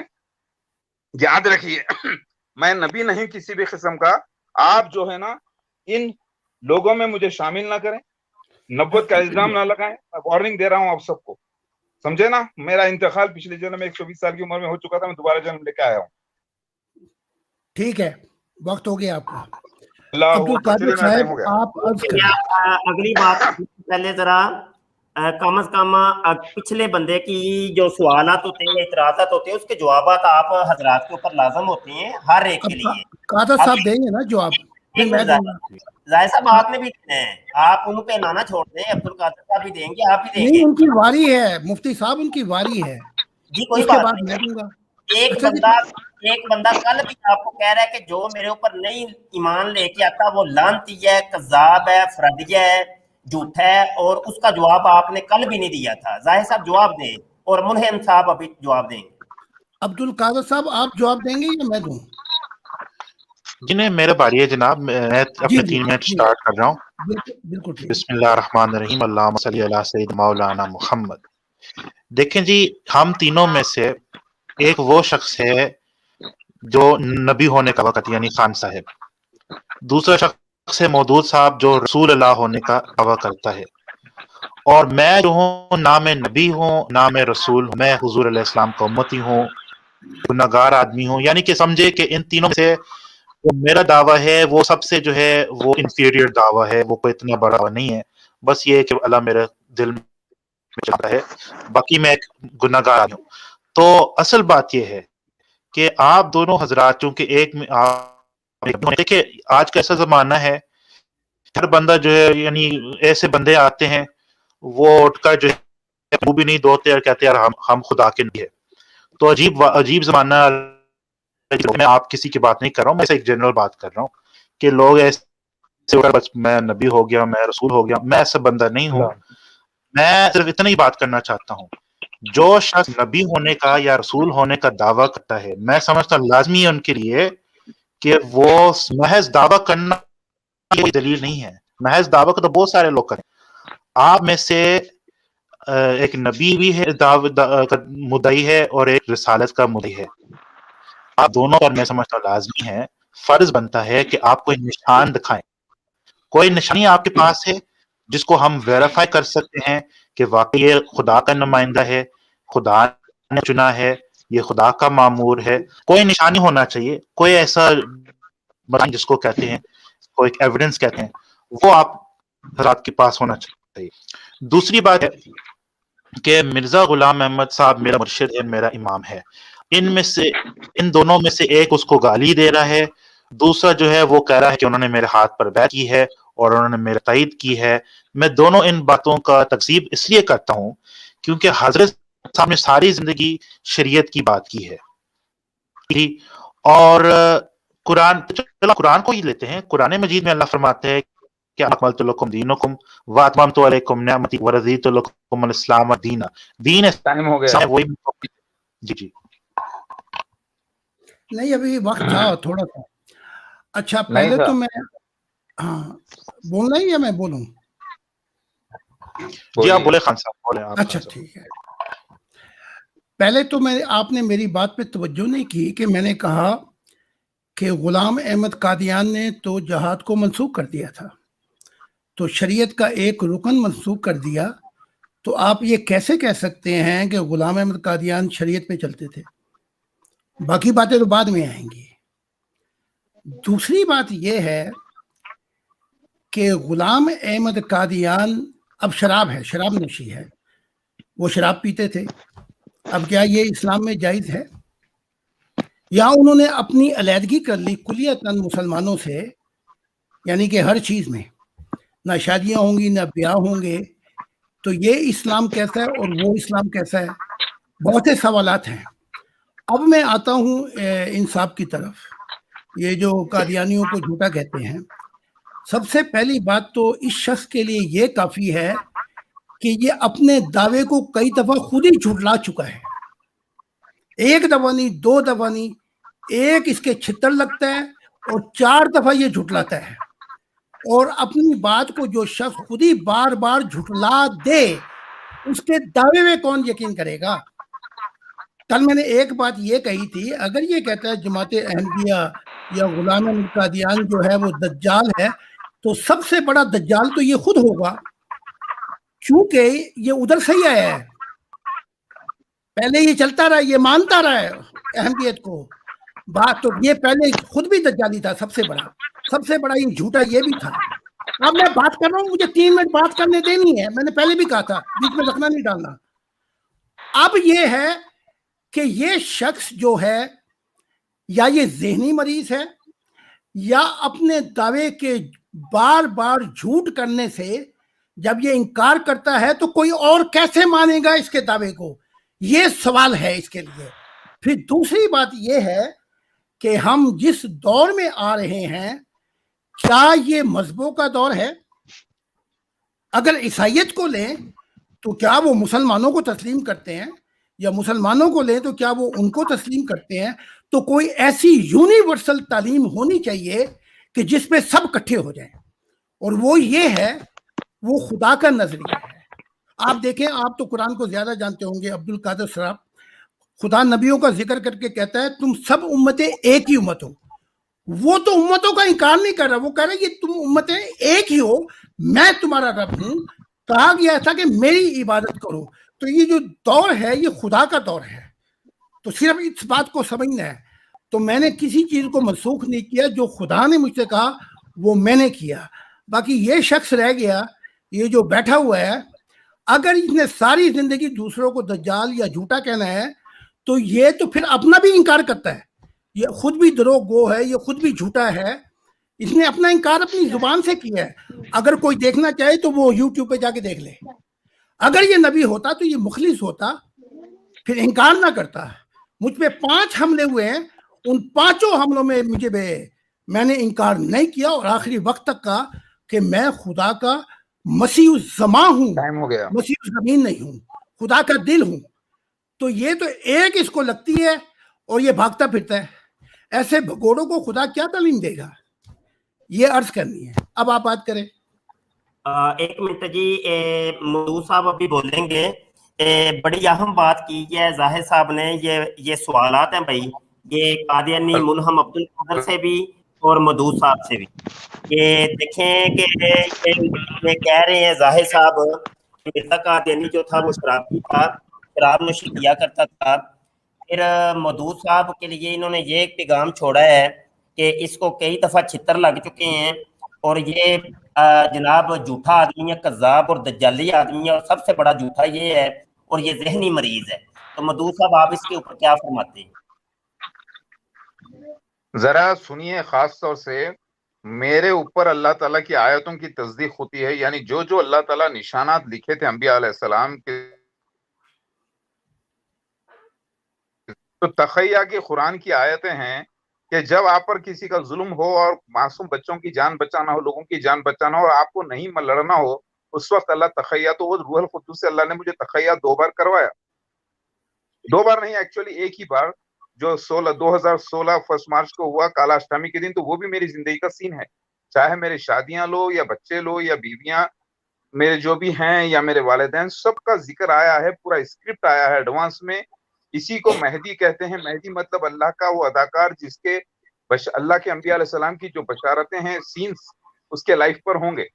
یاد رکھیے، میں نبی نہیں کسی بھی قسم کا. آپ جو ہے نا ان لوگوں میں مجھے شامل نہ کریں, نبوت کا الزام نہ لگائیں. میں وارننگ دے رہا ہوں آپ سب کو, سمجھے نا. میرا انتقال پچھلے جنم میں 120 سال کی عمر میں ہو چکا تھا, میں دوبارہ جنم لے کے آیا ہوں. ٹھیک ہے, وقت ہو گیا آپ کا. اللہ عبد القادر میرا ٹائم صاحب ہو گیا. آپ عرض کریں. اگلی بات پہلے ذرا کم از کم پچھلے بندے کی جو سوالات ہوتے ہیں, اعتراضات ہوتے ہیں, اس کے جوابات آپ حضرات کے اوپر لازم ہوتے ہیں ہر ایک کے اب لیے. قادر اب صاحب دیں گے نا جواب, پھر ایک میں منٹ دوں گا. ظاہر صاحب آپ نے بھی دینا ہے, آپ ان پہ لانا چھوڑ دیں. عبد القادر صاحب بھی دیں گے, آپ بھی دیں نہیں, گے. ان کی واری ہے مفتی صاحب, ان کی واری ہے, جی کوئی اس کے بات بعد نہیں. میں دوں گا. ایک اچھا جی, بندہ کل بھی آپ کو کہہ رہا ہے کہ جو میرے اوپر نہیں ایمان لے کے آتا وہ لعنتی ہے, کذاب ہے, فردیہ ہے, جھوٹا ہے, اور اس کا جواب آپ نے کل بھی نہیں دیا تھا. ظاہر صاحب جواب دیں, اور منہم صاحب ابھی جواب دیں گے. عبد القادر صاحب آپ جواب دیں گے یا میں دوں؟ جی نہیں, میرے باری ہے جناب, میں جی اپنے جی 3 منٹ جی, سٹارٹ کر رہا ہوں. بالکل بالکل ٹھیک. بسم اللہ الرحمن الرحیم, اللہم صلی علی سید مولانا محمد. دیکھیں جی, ہم تینوں میں سے ایک وہ شخص ہے جو نبی ہونے کا وقت یعنی خان صاحب, دوسرا شخص ہے مودود صاحب جو رسول اللہ ہونے کا دعویٰ کرتا ہے, اور میں جو ہوں نہ میں نبی ہوں نہ میں رسول ہوں, میں حضور علیہ السلام کا امتی ہوں, گناہگار آدمی ہوں. یعنی کہ سمجھے کہ ان تینوں میں سے جو میرا دعویٰ ہے وہ سب سے جو ہے وہ انفیریئر دعویٰ ہے, وہ کوئی اتنا بڑا نہیں ہے. بس یہ ہے کہ اللہ میرے دل میں چاہتا ہے, باقی میں ایک گناہگار آدمی ہوں. تو اصل بات یہ ہے کہ آپ دونوں حضرات چونکہ ایک میں دیکھیں, آج کا ایسا زمانہ ہے, ہر بندہ جو ہے یعنی ایسے بندے آتے ہیں وہ اٹھ کر جو ہے منہ بھی نہیں دھوتے اور کہتے ہیں یار ہم خدا کے نہیں ہے. تو عجیب زمانہ. میں آپ کسی کی بات نہیں کر رہا ہوں, میں ایک جنرل بات کر رہا ہوں کہ لوگ ایسے بس میں نبی ہو گیا, میں رسول ہو گیا. میں ایسا بندہ نہیں ہوں. میں صرف اتنا ہی بات کرنا چاہتا ہوں, جو شخص نبی ہونے کا یا رسول ہونے کا دعویٰ کرتا ہے, میں سمجھتا ہوں لازمی ہے ان کے لیے کہ وہ محض دعویٰ کرنا کوئی دلیل نہیں ہے. محض دعویٰ کا تو بہت سارے لوگ کریں. آپ میں سے ایک نبی بھی ہے مدعی ہے اور ایک رسالت کا مدعی ہے. آپ دونوں پر میں سمجھتا ہوں لازمی ہے, فرض بنتا ہے کہ آپ کوئی نشان دکھائیں. کوئی نشانی آپ کے پاس ہے جس کو ہم ویریفائی کر سکتے ہیں کہ واقعی یہ خدا کا نمائندہ ہے, خدا نے چنا ہے, یہ خدا کا مامور ہے. کوئی نشانی ہونا چاہیے, کوئی ایسا جس کو کہتے ہیں کوئی ایویڈنس کہتے ہیں, وہ آپ حضرات کے پاس ہونا چاہیے. دوسری بات ہے کہ مرزا غلام احمد صاحب میرا مرشد ہے, میرا امام ہے. ان دونوں میں سے ایک اس کو گالی دے رہا ہے, دوسرا جو ہے وہ کہہ رہا ہے کہ انہوں نے میرے ہاتھ پر بیعت کی ہے اور انہوں نے میرے تائید کی ہے. میں دونوں ان باتوں کا تکذیب اس لیے کرتا ہوں کیونکہ حضرت صاحب نے ساری زندگی شریعت کی بات کی ہے. اور قرآن کو ہی لیتے ہیں. قرآن مجید میں اللہ فرماتے ہیں کہ اکملت لکم دینکم واتممت علیکم نعمتی ورضیت لکم الاسلام دینا. دین ٹائم ہو گیا. وہی. جی نہیں, ابھی وقت تھا تھوڑا سا. اچھا, پہلے تو میں بولنا ہی یا میں بولوں؟ جی آپ بولے خان صاحب, بولے آپ. اچھا ٹھیک ہے. پہلے تو آپ نے میری بات پہ توجہ نہیں کی کہ میں نے کہا کہ غلام احمد قادیان نے تو جہاد کو منسوخ کر دیا تھا, تو شریعت کا ایک رکن منسوخ کر دیا. تو آپ یہ کیسے کہہ سکتے ہیں کہ غلام احمد قادیان شریعت پہ چلتے تھے؟ باقی باتیں تو بعد میں آئیں گی. دوسری بات یہ ہے کہ غلام احمد قادیان اب شراب ہے, شراب نوشی ہے, وہ شراب پیتے تھے. اب کیا یہ اسلام میں جائز ہے؟ یا انہوں نے اپنی علیحدگی کر لی کلیتاً مسلمانوں سے, یعنی کہ ہر چیز میں نہ شادیاں ہوں گی نہ بیاہ ہوں گے. تو یہ اسلام کیسا ہے اور وہ اسلام کیسا ہے؟ بہت سے سوالات ہیں. اب میں آتا ہوں انصاف کی طرف. یہ جو قادیانیوں کو جھوٹا کہتے ہیں, سب سے پہلی بات تو اس شخص کے لیے یہ کافی ہے کہ یہ اپنے دعوے کو کئی دفعہ خود ہی جھٹلا چکا ہے. ایک دفعہ نہیں, دو دفعہ نہیں, ایک اس کے چھتر لگتا ہے اور 4 دفعہ یہ جھٹلاتا ہے. اور اپنی بات کو جو شخص خود ہی بار بار جھٹلا دے, اس کے دعوے میں کون یقین کرے گا؟ کل میں نے ایک بات یہ کہی تھی، اگر یہ کہتا ہے جماعت احمدیہ یا غلام احمد قادیان جو ہے وہ دجال ہے، تو سب سے بڑا دجال تو یہ خود ہوگا، کیونکہ یہ ادھر سے ہی آیا ہے، پہلے یہ چلتا رہا، یہ مانتا رہا ہے احمدیت کو، بات تو یہ پہلے خود بھی دجالی تھا، سب سے بڑا یہ جھوٹا یہ بھی تھا۔ اب میں بات کر رہا ہوں، مجھے 3 منٹ بات کرنے دینی ہے، میں نے پہلے بھی کہا تھا، بیچ میں رکھنا نہیں ڈالنا۔ اب یہ ہے کہ یہ شخص جو ہے یا یہ ذہنی مریض ہے، یا اپنے دعوے کے بار بار جھوٹ کرنے سے جب یہ انکار کرتا ہے تو کوئی اور کیسے مانے گا اس کے دعوے کو، یہ سوال ہے اس کے لیے۔ پھر دوسری بات یہ ہے کہ ہم جس دور میں آ رہے ہیں، کیا یہ مذہبوں کا دور ہے؟ اگر عیسائیت کو لیں تو کیا وہ مسلمانوں کو تسلیم کرتے ہیں، یا مسلمانوں کو لیں تو کیا وہ ان کو تسلیم کرتے ہیں؟ تو کوئی ایسی یونیورسل تعلیم ہونی چاہیے کہ جس پہ سب اکٹھے ہو جائیں، اور وہ یہ ہے، وہ خدا کا نظریہ ہے۔ آپ دیکھیں، آپ تو قرآن کو زیادہ جانتے ہوں گے عبد القادر صاحب، خدا نبیوں کا ذکر کر کے کہتا ہے تم سب امتیں ایک ہی امت ہو۔ وہ تو امتوں کا انکار نہیں کر رہا، وہ کہہ رہا ہے کہ تم امتیں ایک ہی ہو، میں تمہارا رب ہوں، کہا گیا تھا کہ میری عبادت کرو۔ تو یہ جو دور ہے یہ خدا کا دور ہے، تو صرف اس بات کو سمجھنا ہے۔ تو میں نے کسی چیز کو منسوخ نہیں کیا، جو خدا نے مجھ سے کہا وہ میں نے کیا۔ باقی یہ شخص رہ گیا، یہ جو بیٹھا ہوا ہے، اگر اس نے ساری زندگی دوسروں کو دجال یا جھوٹا کہنا ہے تو یہ تو پھر اپنا بھی انکار کرتا ہے، یہ خود بھی دروغ گو ہے، یہ خود بھی جھوٹا ہے، اس نے اپنا انکار اپنی زبان سے کیا ہے۔ اگر کوئی دیکھنا چاہے تو وہ یوٹیوب پہ جا کے دیکھ لے۔ اگر یہ نبی ہوتا تو یہ مخلص ہوتا، پھر انکار نہ کرتا۔ مجھ پہ 5 حملے ہوئے ہیں، ان 5 حملوں میں میں نے انکار نہیں کیا، اور آخری وقت تک کہا کہ میں خدا کا مسیح الزمان ہوں، ٹائم ہو گیا۔ مسیح الزمین نہیں ہوں، خدا کا دل ہوں۔ تو یہ تو ایک اس کو لگتی ہے اور یہ بھاگتا پھرتا ہے، ایسے بھگوڑوں کو خدا کیا تعلیم دے گا؟ یہ عرض کرنی ہے۔ اب آپ بات کریں۔ 1 منٹ جی، مودود صاحب ابھی بولیں گے۔ بڑی اہم بات کی ہے ظاہر صاحب نے، یہ سوالات ہیں بھائی، یہ قادیانی ملہم عبد القادر سے بھی اور مودود صاحب سے بھی۔ یہ دیکھیں کہ یہ کہہ رہے ہیں ظاہر صاحب مرزا قادیانی جو تھا وہ شرابی تھا، شراب نوشی کیا کرتا تھا۔ پھر مودود صاحب کے لیے انہوں نے یہ ایک پیغام چھوڑا ہے کہ اس کو کئی دفعہ چھتر لگ چکے ہیں، اور یہ جناب جھوٹا آدمی ہے، کذاب اور دجالی آدمی ہے، اور سب سے بڑا جھوٹا یہ ہے، اور یہ ذہنی مریض ہے۔ تو مودود صاحب آپ اس کے اوپر کیا فرماتے ہیں؟ ذرا سنیے، خاص طور سے میرے اوپر اللہ تعالیٰ کی آیتوں کی تصدیق ہوتی ہے، یعنی جو اللہ تعالیٰ نشانات لکھے تھے انبیاء علیہ السلام کے، تو تخیہ کی قرآن کی آیتیں ہیں کہ جب آپ پر کسی کا ظلم ہو اور معصوم بچوں کی جان بچانا ہو، لوگوں کی جان بچانا ہو، اور آپ کو نہیں لڑنا ہو، اس وقت اللہ تخیہ، تو وہ روح القدس سے اللہ نے مجھے تخیہ 2 بار کروایا، 2 بار نہیں، ایکچولی ایک ہی بار، جو 2016 1 مارچ کو ہوا کالا اشٹمی کے دن۔ تو وہ بھی میری زندگی کا سین ہے، چاہے میری شادیاں لو یا بچے لو یا بیویاں میرے جو بھی ہیں یا میرے والدین، سب کا ذکر آیا ہے، پورا اسکرپٹ آیا ہے ایڈوانس میں۔ اسی کو مہدی کہتے ہیں۔ مہدی مطلب اللہ کا وہ اداکار جس کے اللہ کے انبیاء علیہ السلام کی جو بشارتیں ہیں، سینز اس کے لائف پر ہوں گے۔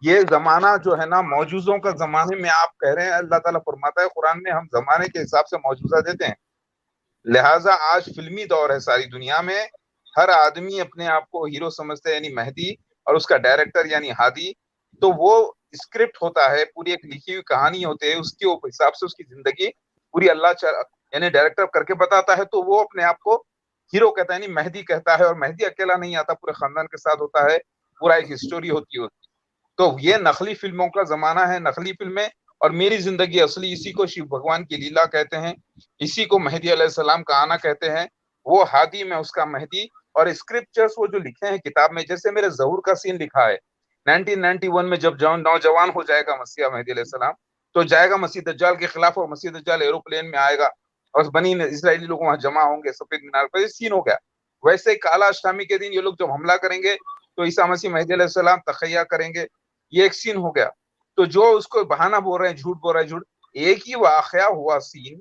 یہ زمانہ جو ہے نا، موجوزوں کا زمانے میں آپ کہہ رہے ہیں، اللہ تعالیٰ فرماتا ہے قرآن میں ہم زمانے کے حساب سے موجوزہ دیتے ہیں، لہٰذا آج فلمی دور ہے ساری دنیا میں، ہر آدمی اپنے آپ کو ہیرو سمجھتا ہے، یعنی مہدی، اور اس کا ڈائریکٹر یعنی ہادی۔ تو وہ اسکرپٹ ہوتا ہے، پوری ایک لکھی ہوئی کہانی ہوتی ہے، اس کے حساب سے اس کی زندگی پوری اللہ یعنی ڈائریکٹر کر کے بتاتا ہے، تو وہ اپنے آپ کو ہیرو کہتا ہے، یعنی مہدی کہتا ہے۔ اور مہدی اکیلا نہیں آتا، پورے خاندان کے ساتھ ہوتا ہے، پورا ایک ہسٹوری ہوتی ہے۔ تو یہ نقلی فلموں کا زمانہ ہے، نقلی فلمیں، اور میری زندگی اصلی، اسی کو شیو بھگوان کی لیلا کہتے ہیں، اسی کو مہدی علیہ السلام کا آنا کہتے ہیں۔ وہ ہادی، میں اس کا مہدی۔ اور اسکرپچرز وہ جو لکھے ہیں کتاب میں، جیسے میرے ظہور کا سین لکھا ہے 1991 میں، جب نوجوان ہو جائے گا مسیح مہدی علیہ السلام، تو جائے گا مسیح دجال کے خلاف، اور مسیح دجال ایروپلین میں آئے گا، اور بنی اسرائیلی لوگ وہاں جمع ہوں گے سفید مینار پر۔ یہ سین ہو گیا۔ ویسے ہی کالا اشٹمی کے دن یہ لوگ جب حملہ کریں گے تو عیسیٰ مسیح مہدی علیہ السلام تخیہ کریں گے، یہ ایک سین ہو گیا۔ تو جو اس کو بہانہ بول رہے ہیں، جھوٹ بول رہے ہیں، جھوٹ، ایک ہی واقعہ ہوا سین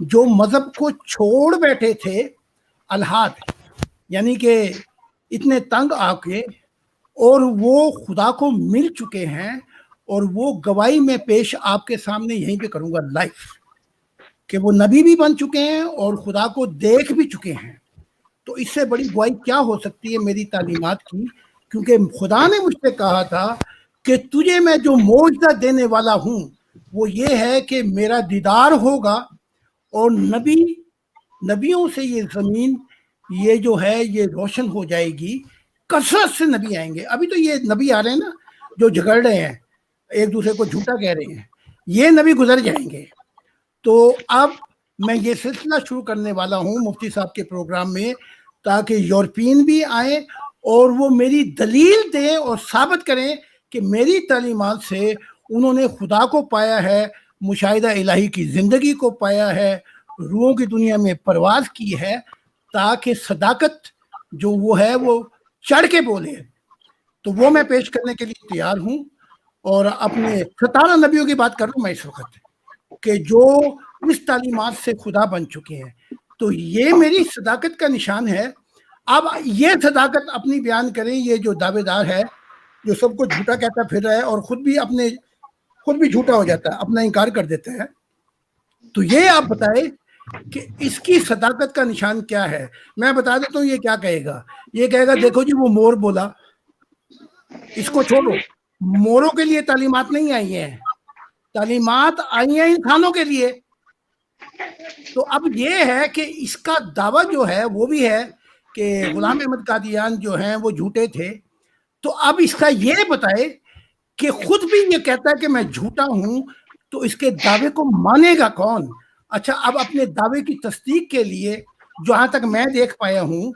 جو مذہب کو چھوڑ بیٹھے تھے الحاد، یعنی کہ اتنے تنگ آ کے، اور وہ خدا کو مل چکے ہیں، اور وہ گواہی میں پیش آپ کے سامنے یہیں پہ کروں گا لائف، کہ وہ نبی بھی بن چکے ہیں اور خدا کو دیکھ بھی چکے ہیں. تو اس سے بڑی گواہی کیا ہو سکتی ہے میری تعلیمات کی؟ کیونکہ خدا نے مجھ سے کہا تھا کہ تجھے میں جو معجزہ دینے والا ہوں وہ یہ ہے کہ میرا دیدار ہوگا، اور نبیوں سے یہ زمین یہ جو ہے یہ روشن ہو جائے گی. کثرت سے نبی آئیں گے. ابھی تو یہ نبی آ رہے ہیں نا جو جھگڑ رہے ہیں، ایک دوسرے کو جھوٹا کہہ رہے ہیں، یہ نبی گزر جائیں گے. تو اب میں یہ سلسلہ شروع کرنے والا ہوں مفتی صاحب کے پروگرام میں، تاکہ یورپین بھی آئیں اور وہ میری دلیل دیں اور ثابت کریں کہ میری تعلیمات سے انہوں نے خدا کو پایا ہے، مشاہدہ الہی کی زندگی کو پایا ہے، روحوں کی دنیا میں پرواز کی ہے، تاکہ صداقت جو وہ ہے وہ چڑھ کے بولے. تو وہ میں پیش کرنے کے لیے تیار ہوں. اور اپنے 17 نبیوں کی بات کر رہا ہوں میں اس وقت، کہ جو اس تعلیمات سے خدا بن چکے ہیں. تو یہ میری صداقت کا نشان ہے. اب یہ صداقت اپنی بیان کریں یہ جو دعوے دار ہے، جو سب کو جھوٹا کہتا پھر رہا ہے اور خود بھی جھوٹا ہو جاتا ہے، اپنا انکار کر دیتا ہے. تو یہ آپ بتائیں کہ اس کی صداقت کا نشان کیا ہے. میں بتا دیتا ہوں یہ کیا کہے گا. یہ کہے گا دیکھو جی وہ مور بولا، اس کو چھوڑو، موروں کے لیے تعلیمات نہیں آئی ہیں، تعلیمات آئی ہیں انسانوں کے لیے. تو اب یہ ہے کہ اس کا دعویٰ جو ہے وہ بھی ہے کہ غلام احمد قادیان جو ہیں وہ جھوٹے تھے. تو اب اس کا یہ بتائے کہ خود بھی یہ کہتا ہے کہ میں جھوٹا ہوں، تو اس کے دعوے کو مانے گا کون؟ اچھا، اب اپنے دعوے کی تصدیق کے لیے جہاں تک میں دیکھ پایا ہوں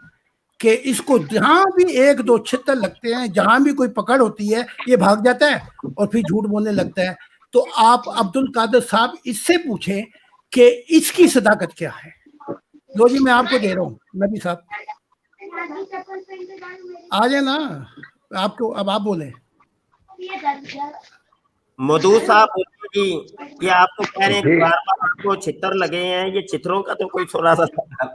کہ اس کو جہاں بھی ایک دو چھتر لگتے ہیں، جہاں بھی کوئی پکڑ ہوتی ہے یہ بھاگ جاتا ہے اور پھر جھوٹ بولنے لگتا ہے. تو آپ عبد القادر صاحب اس سے پوچھیں کہ اس کی صداقت کیا ہے. لو جی میں آپ کو دے رہا ہوں نبی صاحب، آ جائے نا آپ کو. اب آپ بولیں. مدعو صاحب جی، یہ آپ کو کہہ رہے ہیں کہ بار بار آپ کو چھتر لگے ہیں، یہ چھتروں کا تو کوئی تھوڑا سا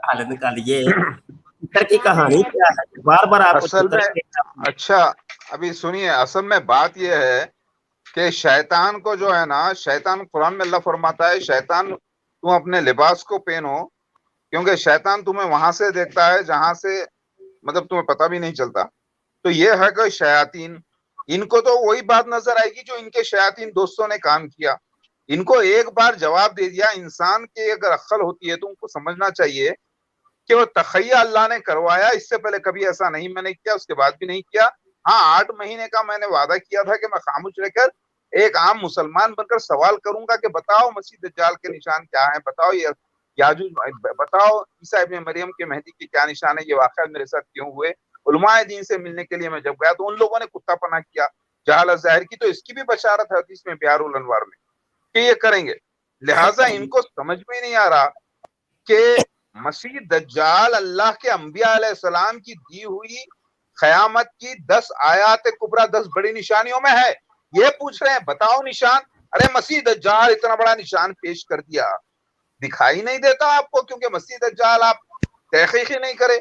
حل نکالیے. چھتر کی کہانی کیا ہے؟ بار بار آپ کو اصل چھتر میں اچھا ابھی سنیے، اصل میں بات یہ ہے کہ شیطان کو جو ہے نا، شیطان قرآن میں اللہ فرماتا ہے شیطان تم اپنے لباس کو پہنو، کیونکہ شیطان تمہیں وہاں سے دیکھتا ہے جہاں سے مطلب تمہیں پتہ بھی نہیں چلتا. تو یہ ہے کہ شیاطین، ان کو تو وہی بات نظر آئے گی جو ان کے شیاطین دوستوں نے کام کیا. ان کو ایک بار جواب دے دیا. انسان کی اگر عقل ہوتی ہے تو ان کو سمجھنا چاہیے کہ وہ تخیہ اللہ نے کروایا، اس سے پہلے کبھی ایسا نہیں میں نے کیا، اس کے بعد بھی نہیں کیا. ہاں 8 مہینے کا میں نے وعدہ کیا تھا کہ میں خاموش رہ کر ایک عام مسلمان بن کر سوال کروں گا کہ بتاؤ مسیح دجال کے نشان کیا ہیں، بتاؤ یاجوج، بتاؤ عیسیٰ ابن مریم کے مہدی کے کیا نشان ہے، یہ واقعات میرے ساتھ کیوں ہوئے. علماء دین سے ملنے کے لیے میں جب گیا تو ان لوگوں نے کتا پناہ کیا جہالت ظاہر کی. تو اس کی بھی بشارت ہے حدیث میں بہار الانوار میں کہ یہ کریں گے. لہٰذا ان کو سمجھ میں نہیں آ رہا کہ مسیح دجال اللہ کے انبیاء علیہ السلام کی دی ہوئی قیامت کی 10 آیات کبریٰ 10 بڑی نشانیوں میں ہے. یہ پوچھ رہے ہیں بتاؤ نشان. ارے مسیح دجال اتنا بڑا نشان پیش کر دیا، دکھائی نہیں دیتا آپ کو؟ کیونکہ مسیح دجال آپ تحقیق ہی نہیں کرے.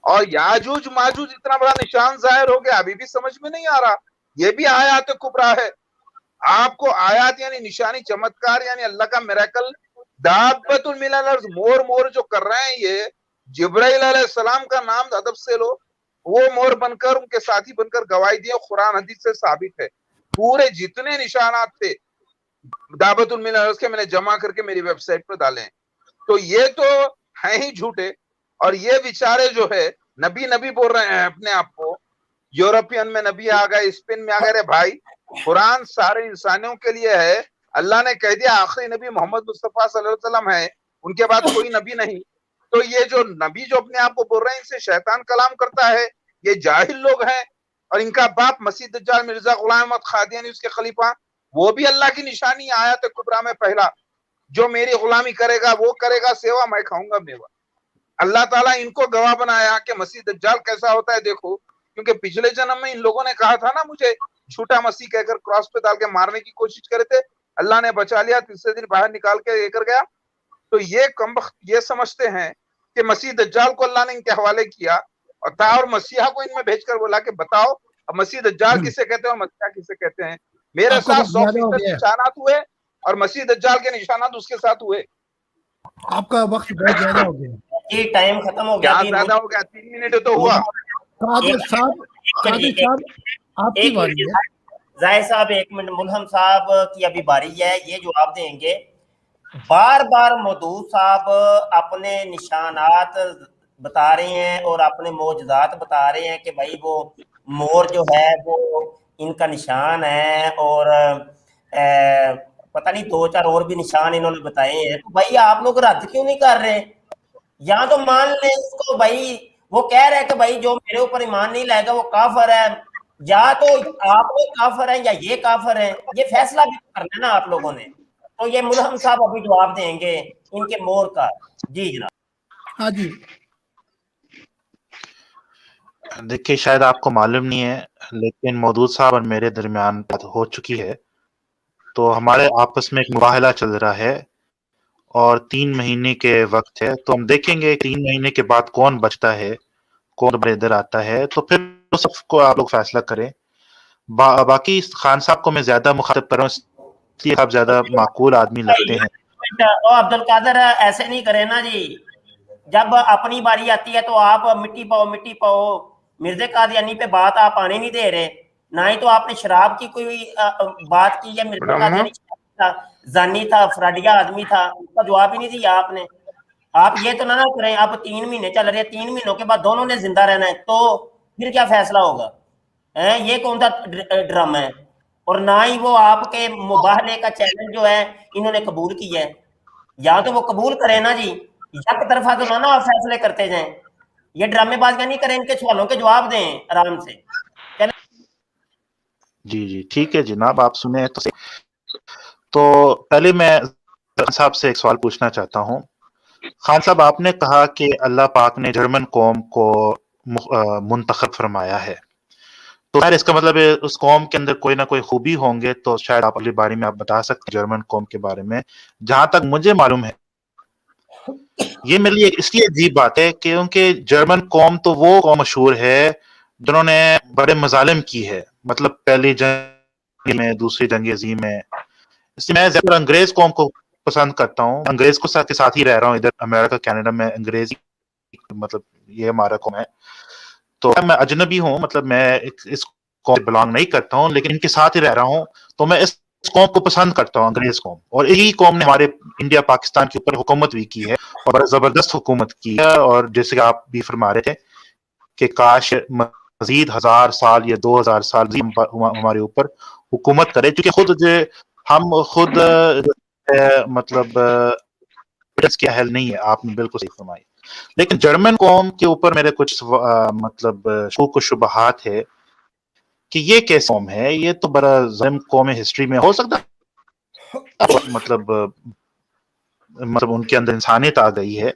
اور یاجوج ماجوج اتنا بڑا نشان ظاہر ہو گیا، ابھی بھی سمجھ میں نہیں آ رہا. یہ بھی آیات کبریٰ ہے. آپ کو آیات یعنی نشانی، چمتکار یعنی اللہ کا میریکل، دابت من الارض، مور جو کر رہے ہیں یہ جبرائیل علیہ السلام کا نام ادب سے لو، وہ مور بن کر ان کے ساتھی بن کر گواہی دیے. قرآن حدیث سے ثابت ہے. پورے جتنے نشانات تھے دعوت من الارض کے میں نے جمع کر کے میری ویب سائٹ پہ ڈالے ہیں. تو یہ تو ہیں ہی جھوٹے. اور یہ بیچارے جو ہے نبی بول رہے ہیں اپنے آپ کو. یورپین میں نبی آ گئے، اسپین میں آ گئے. بھائی قرآن سارے انسانوں کے لیے ہے. اللہ نے کہہ دیا آخری نبی محمد مصطفیٰ صلی اللہ علیہ وسلم ہے، ان کے بعد کوئی نبی نہیں. تو یہ جو نبی جو اپنے آپ کو بول رہے ہیں ان سے شیطان کلام کرتا ہے. یہ جاہل لوگ ہیں. اور ان کا باپ مسیح دجال مرزا غلام احمد قادیانی اس کے خلیفہ، وہ بھی اللہ کی نشانی آیات کبریٰ میں پہلا، جو میری غلامی کرے گا وہ کرے گا سیوا، میں کھاؤں گا میوہ. اللہ تعالیٰ ان کو گواہ بنایا کہ مسیح دجال کیسا ہوتا ہے دیکھو. کیونکہ پچھلے جنم میں ان لوگوں نے کہا تھا نا مجھے جھوٹا مسیح کہہ کر کراس پہ ڈال کے مارنے کی کوشش کرے تھے. اللہ نے بچا لیا، تیسرے دن باہر نکال کے لے کر گیا. تو یہ کمبخت یہ سمجھتے ہیں کہ مسیح دجال کو اللہ نے ان کے حوالے کیا اور مسیحا کو ان میں بھیج کر بولا کہ بتاؤ اب مسیح دجال کسے کہتے ہیں اور مسیحا کسے کہتے ہیں. میرے آپ کا ساتھ وقت زیادہ ہو 100% گیا ہے. نشانات ہوئے اور مسیح دجال کے نشانات اس کے ساتھ ہوئے. آپ کا وقت بہت زیادہ ہو گیا. جی ٹائم ختم ہو گیا. کیا ابھی زیادہ ہو گیا؟ 3 منٹ تو ہوا. قادر صاحب آپ کی ایک باری منٹ ہے. ظاہر صاحب ایک منٹ، ملہم صاحب کی ابھی باری ہے، یہ جواب دیں گے. بار بار مودود صاحب اپنے نشانات بتا رہے ہیں اور اپنے معجزات بتا رہے ہیں کہ بھائی وہ مور جو ہے وہ ان کا نشان ہے، اور پتہ نہیں 2-4 اور بھی نشان انہوں نے بتائے ہیں. تو بھائی آپ لوگ رد کیوں نہیں کر رہے؟ یا تو مان لیں اس کو، بھائی وہ کہہ رہے ہیں کہ بھائی جو میرے اوپر ایمان نہیں لائے گا وہ کافر ہے، یا تو آپ لوگ کافر ہیں یا یہ کافر ہیں، یہ فیصلہ بھی کرنا ہے نا آپ لوگوں نے. تو یہ ملہم صاحب ابھی جواب دیں گے ان کے مور کا. جی جناب. ہاں جی. دیکھیے شاید آپ کو معلوم نہیں ہے لیکن مودود صاحب اور میرے درمیان بات ہو چکی ہے، تو ہمارے آپس میں ایک مباہلہ چل رہا ہے اور 3 مہینے کے وقت ہے. تو ہم دیکھیں گے 3 مہینے کے بعد کون بچتا ہے، کون ادھر آتا ہے، تو پھر سب کو آپ لوگ فیصلہ کریں. باقی خان صاحب کو میں زیادہ مخاطب کر رہا ہوں اس لیے آپ زیادہ معقول آدمی لگتے ہیں. عبد القادر ایسے نہیں کرے نا جی، جب اپنی باری آتی ہے تو آپ مٹی پاؤ. مرزا قادیانی پہ بات آپ آنے نہیں دے رہے، نہ ہی تو آپ نے شراب کی کوئی بات کی ہے. مرزا قادیانی زانی تھا، فراڈیا آدمی تھا، اس کا جواب ہی نہیں دیا آپ نے. آپ یہ تو نہ کریں اب 3 مہینے چل رہے ہیں، 3 مہینوں کے بعد دونوں نے زندہ رہنا ہے، تو پھر کیا فیصلہ ہوگا؟ یہ کون سا ڈرامہ ہے؟ اور نہ ہی وہ آپ کے مباہلے کا چیلنج جو ہے انہوں نے قبول کیا ہے. یا تو وہ قبول کریں نا جی، یک طرفہ تو نہ آپ فیصلے کرتے جائیں. یہ ڈرامے بازیاں نہیں کریں، ان کے سوالوں کے جواب دیں آرام سے. جی ٹھیک ہے جناب، آپ سنیں تو پہلے میں خان صاحب سے ایک سوال پوچھنا چاہتا ہوں. خان صاحب آپ نے کہا کہ اللہ پاک نے جرمن قوم کو منتخب فرمایا ہے، تو خیر اس کا مطلب ہے اس قوم کے اندر کوئی نہ کوئی خوبی ہوں گے، تو شاید آپ اگلی باری میں آپ بتا سکتے ہیں جرمن قوم کے بارے میں. جہاں تک مجھے معلوم ہے یہ میرے لیے اس لیے عجیب بات ہے کیونکہ جرمن قوم تو وہ قوم مشہور ہے جنہوں نے بڑے مظالم کی ہے، مطلب پہلی جنگ میں، دوسری جنگ عظیم میں. اس لیے میں زیادہ انگریز قوم کو پسند کرتا ہوں، انگریز کو کے ساتھ ہی رہ رہا ہوں ادھر امریکہ کینیڈا میں. انگریزی مطلب یہ ہمارا قوم ہے، تو میں اجنبی ہوں، مطلب میں اس قوم سے بلانگ نہیں کرتا ہوں، لیکن ان کے ساتھ ہی رہ رہا ہوں، تو میں اس قوم کو پسند کرتا ہوں، انگریز قوم. اور یہی قوم نے ہمارے انڈیا پاکستان کے اوپر حکومت بھی کی ہے اور بڑا زبردست حکومت کی ہے. اور جیسے کہ آپ بھی فرما رہے تھے کہ کاش مزید 1000 سال یا 2000 سال ہمارے اوپر حکومت کرے، کیونکہ ہم خود مطلب کے اہل نہیں ہے. آپ نے بالکل صحیح فرمائی. لیکن جرمن قوم کے اوپر میرے کچھ مطلب شکوک و شبہات ہے کہ یہ کیسے قوم ہے، یہ تو بڑا ظلم قوم ہسٹری میں ہو سکتا مطلب ان کے اندر انسانیت آ گئی ہے،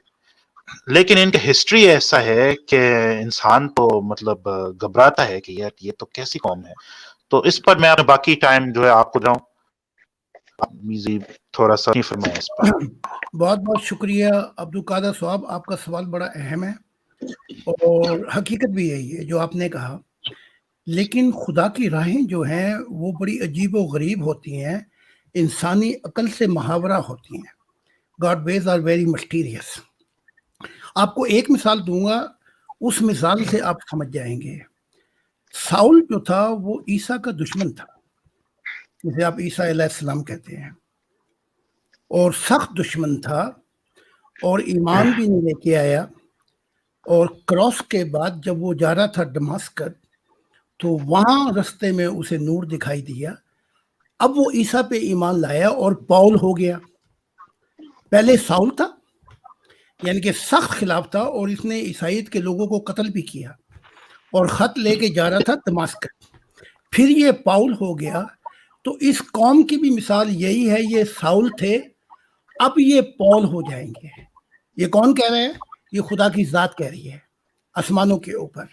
لیکن ان کا ہسٹری ایسا ہے کہ انسان تو مطلب گھبراتا ہے کہ یار یہ تو کیسی قوم ہے. تو اس پر میں باقی ٹائم جو ہے آپ کو دوں، تھوڑا سا فرمائیں اس پر. بہت بہت شکریہ عبد القادر صاحب، آپ کا سوال بڑا اہم ہے اور حقیقت بھی یہی ہے جو آپ نے کہا. لیکن خدا کی راہیں جو ہیں وہ بڑی عجیب و غریب ہوتی ہیں، انسانی عقل سے محاورہ ہوتی ہیں. God ways are very mysterious. آپ کو ایک مثال دوں گا، اس مثال سے آپ سمجھ جائیں گے. ساؤل جو تھا وہ عیسیٰ کا دشمن تھا، جسے آپ عیسیٰ علیہ السلام کہتے ہیں، اور سخت دشمن تھا اور ایمان بھی نہیں لے کے آیا. اور کراس کے بعد جب وہ جا رہا تھا دمشق، تو وہاں رستے میں اسے نور دکھائی دیا. اب وہ عیسیٰ پہ ایمان لایا اور پاؤل ہو گیا. پہلے ساؤل تھا، یعنی کہ سخت خلاف تھا، اور اس نے عیسائیت کے لوگوں کو قتل بھی کیا اور خط لے کے جا رہا تھا دمشق. پھر یہ پاؤل ہو گیا. تو اس قوم کی بھی مثال یہی ہے، یہ ساؤل تھے، اب یہ پاؤل ہو جائیں گے. یہ کون کہہ رہے ہیں؟ یہ خدا کی ذات کہہ رہی ہے آسمانوں کے اوپر.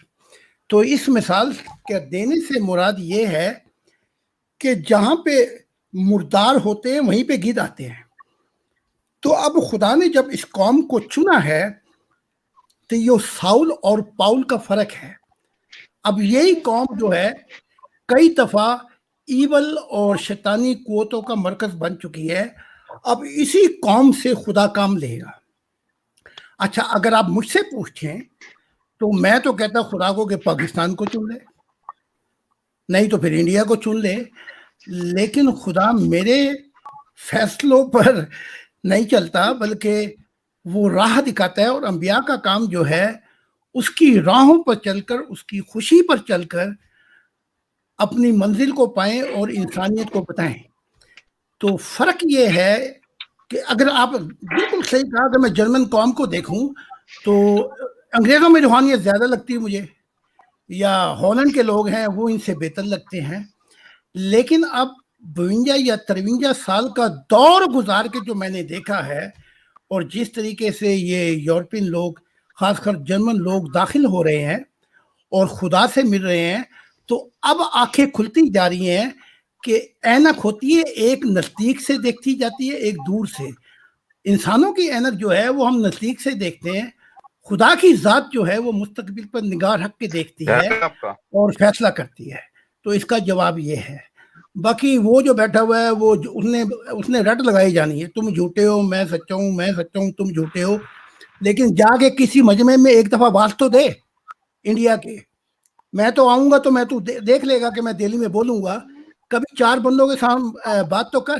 تو اس مثال کے دینے سے مراد یہ ہے کہ جہاں پہ مردار ہوتے ہیں وہیں پہ گید آتے ہیں. تو اب خدا نے جب اس قوم کو چنا ہے تو یہ ساؤل اور پاؤل کا فرق ہے. اب یہی قوم جو ہے کئی دفعہ ایول اور شیطانی قوتوں کا مرکز بن چکی ہے. اب اسی قوم سے خدا کام لے گا. اچھا اگر آپ مجھ سے پوچھیں تو میں تو کہتا خدا کو کہ پاکستان کو چن لے, نہیں تو پھر انڈیا کو چن لے, لیکن خدا میرے فیصلوں پر نہیں چلتا بلکہ وہ راہ دکھاتا ہے, اور انبیاء کا کام جو ہے اس کی راہوں پر چل کر, اس کی خوشی پر چل کر اپنی منزل کو پائیں اور انسانیت کو بتائیں. تو فرق یہ ہے کہ اگر آپ بالکل صحیح کہا, اگر میں جرمن قوم کو دیکھوں تو انگریزوں میں روحانیت زیادہ لگتی ہے مجھے, یا ہالینڈ کے لوگ ہیں وہ ان سے بہتر لگتے ہیں. لیکن اب 52 یا 53 سال کا دور گزار کے جو میں نے دیکھا ہے, اور جس طریقے سے یہ یورپین لوگ خاص کر جرمن لوگ داخل ہو رہے ہیں اور خدا سے مل رہے ہیں, تو اب آنکھیں کھلتی جا رہی ہیں کہ اینک ہوتی ہے, ایک نزدیک سے دیکھتی جاتی ہے, ایک دور سے. انسانوں کی اینک جو ہے وہ ہم نزدیک سے دیکھتے ہیں, خدا کی ذات جو ہے وہ مستقبل پر نگاہ رکھ کے دیکھتی ہے اور فیصلہ کرتی ہے. تو اس کا جواب یہ ہے. باقی وہ جو بیٹھا ہوا ہے وہ اس نے رٹ لگائی جانی ہے, تم جھوٹے ہو میں سچا ہوں, میں سچا ہوں تم جھوٹے ہو. لیکن جا کے کسی مجمع میں ایک دفعہ بات تو دے انڈیا کے, میں تو آؤں گا تو میں تو دیکھ لے گا کہ میں دہلی میں بولوں گا, کبھی 4 بندوں کے سامنے بات تو کر.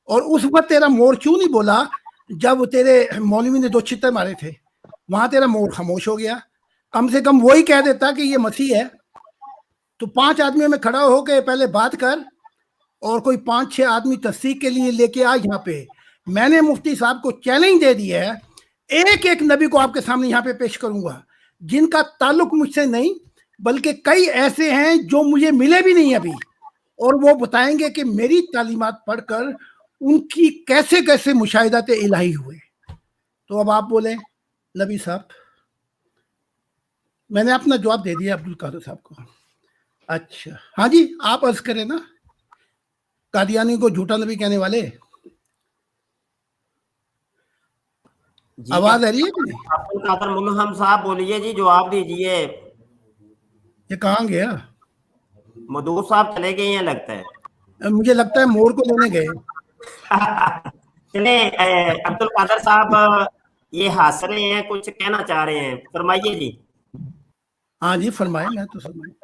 اور اس وقت تیرا موڑ کیوں نہیں بولا جب تیرے مولوی نے 2 چھتے مارے تھے, وہاں تیرا موڑ خاموش ہو گیا. کم سے کم وہی کہہ دیتا کہ یہ مسیح ہے. تو 5 آدمیوں میں کھڑا ہو کے پہلے بات کر, اور کوئی 5-6 آدمی تصدیق کے لیے لے کے آ یہاں پہ. میں نے مفتی صاحب کو چیلنج دے دیا ہے, ایک ایک نبی کو آپ کے سامنے یہاں پہ پیش کروں گا جن کا تعلق مجھ سے نہیں, بلکہ کئی ایسے ہیں جو مجھے ملے بھی نہیں ابھی, اور وہ بتائیں گے کہ میری تعلیمات پڑھ کر ان کی کیسے کیسے مشاہدات الہی ہوئے. تو اب آپ بولیں نبی صاحب. میں نے اپنا جواب دے دیا عبد القادر صاحب کو. اچھا ہاں جی, آپ عرض کریں نا, قادیانی کو جھوٹا نبی کہنے والے. آواز آ رہی ہے کہ نہیں؟ عبد القادر ملہم صاحب بولیے جی, جواب دیجیے. یہ کہاں گیا؟ مدور صاحب چلے گئے ہیں لگتا ہے. مجھے لگتا ہے موڑ کو لینے گئے. چلیں عبد القادر صاحب یہ ہنس رہے ہیں, کچھ کہنا چاہ رہے ہیں, فرمائیے جی. ہاں جی فرمائیں. میں تو فرمائیں,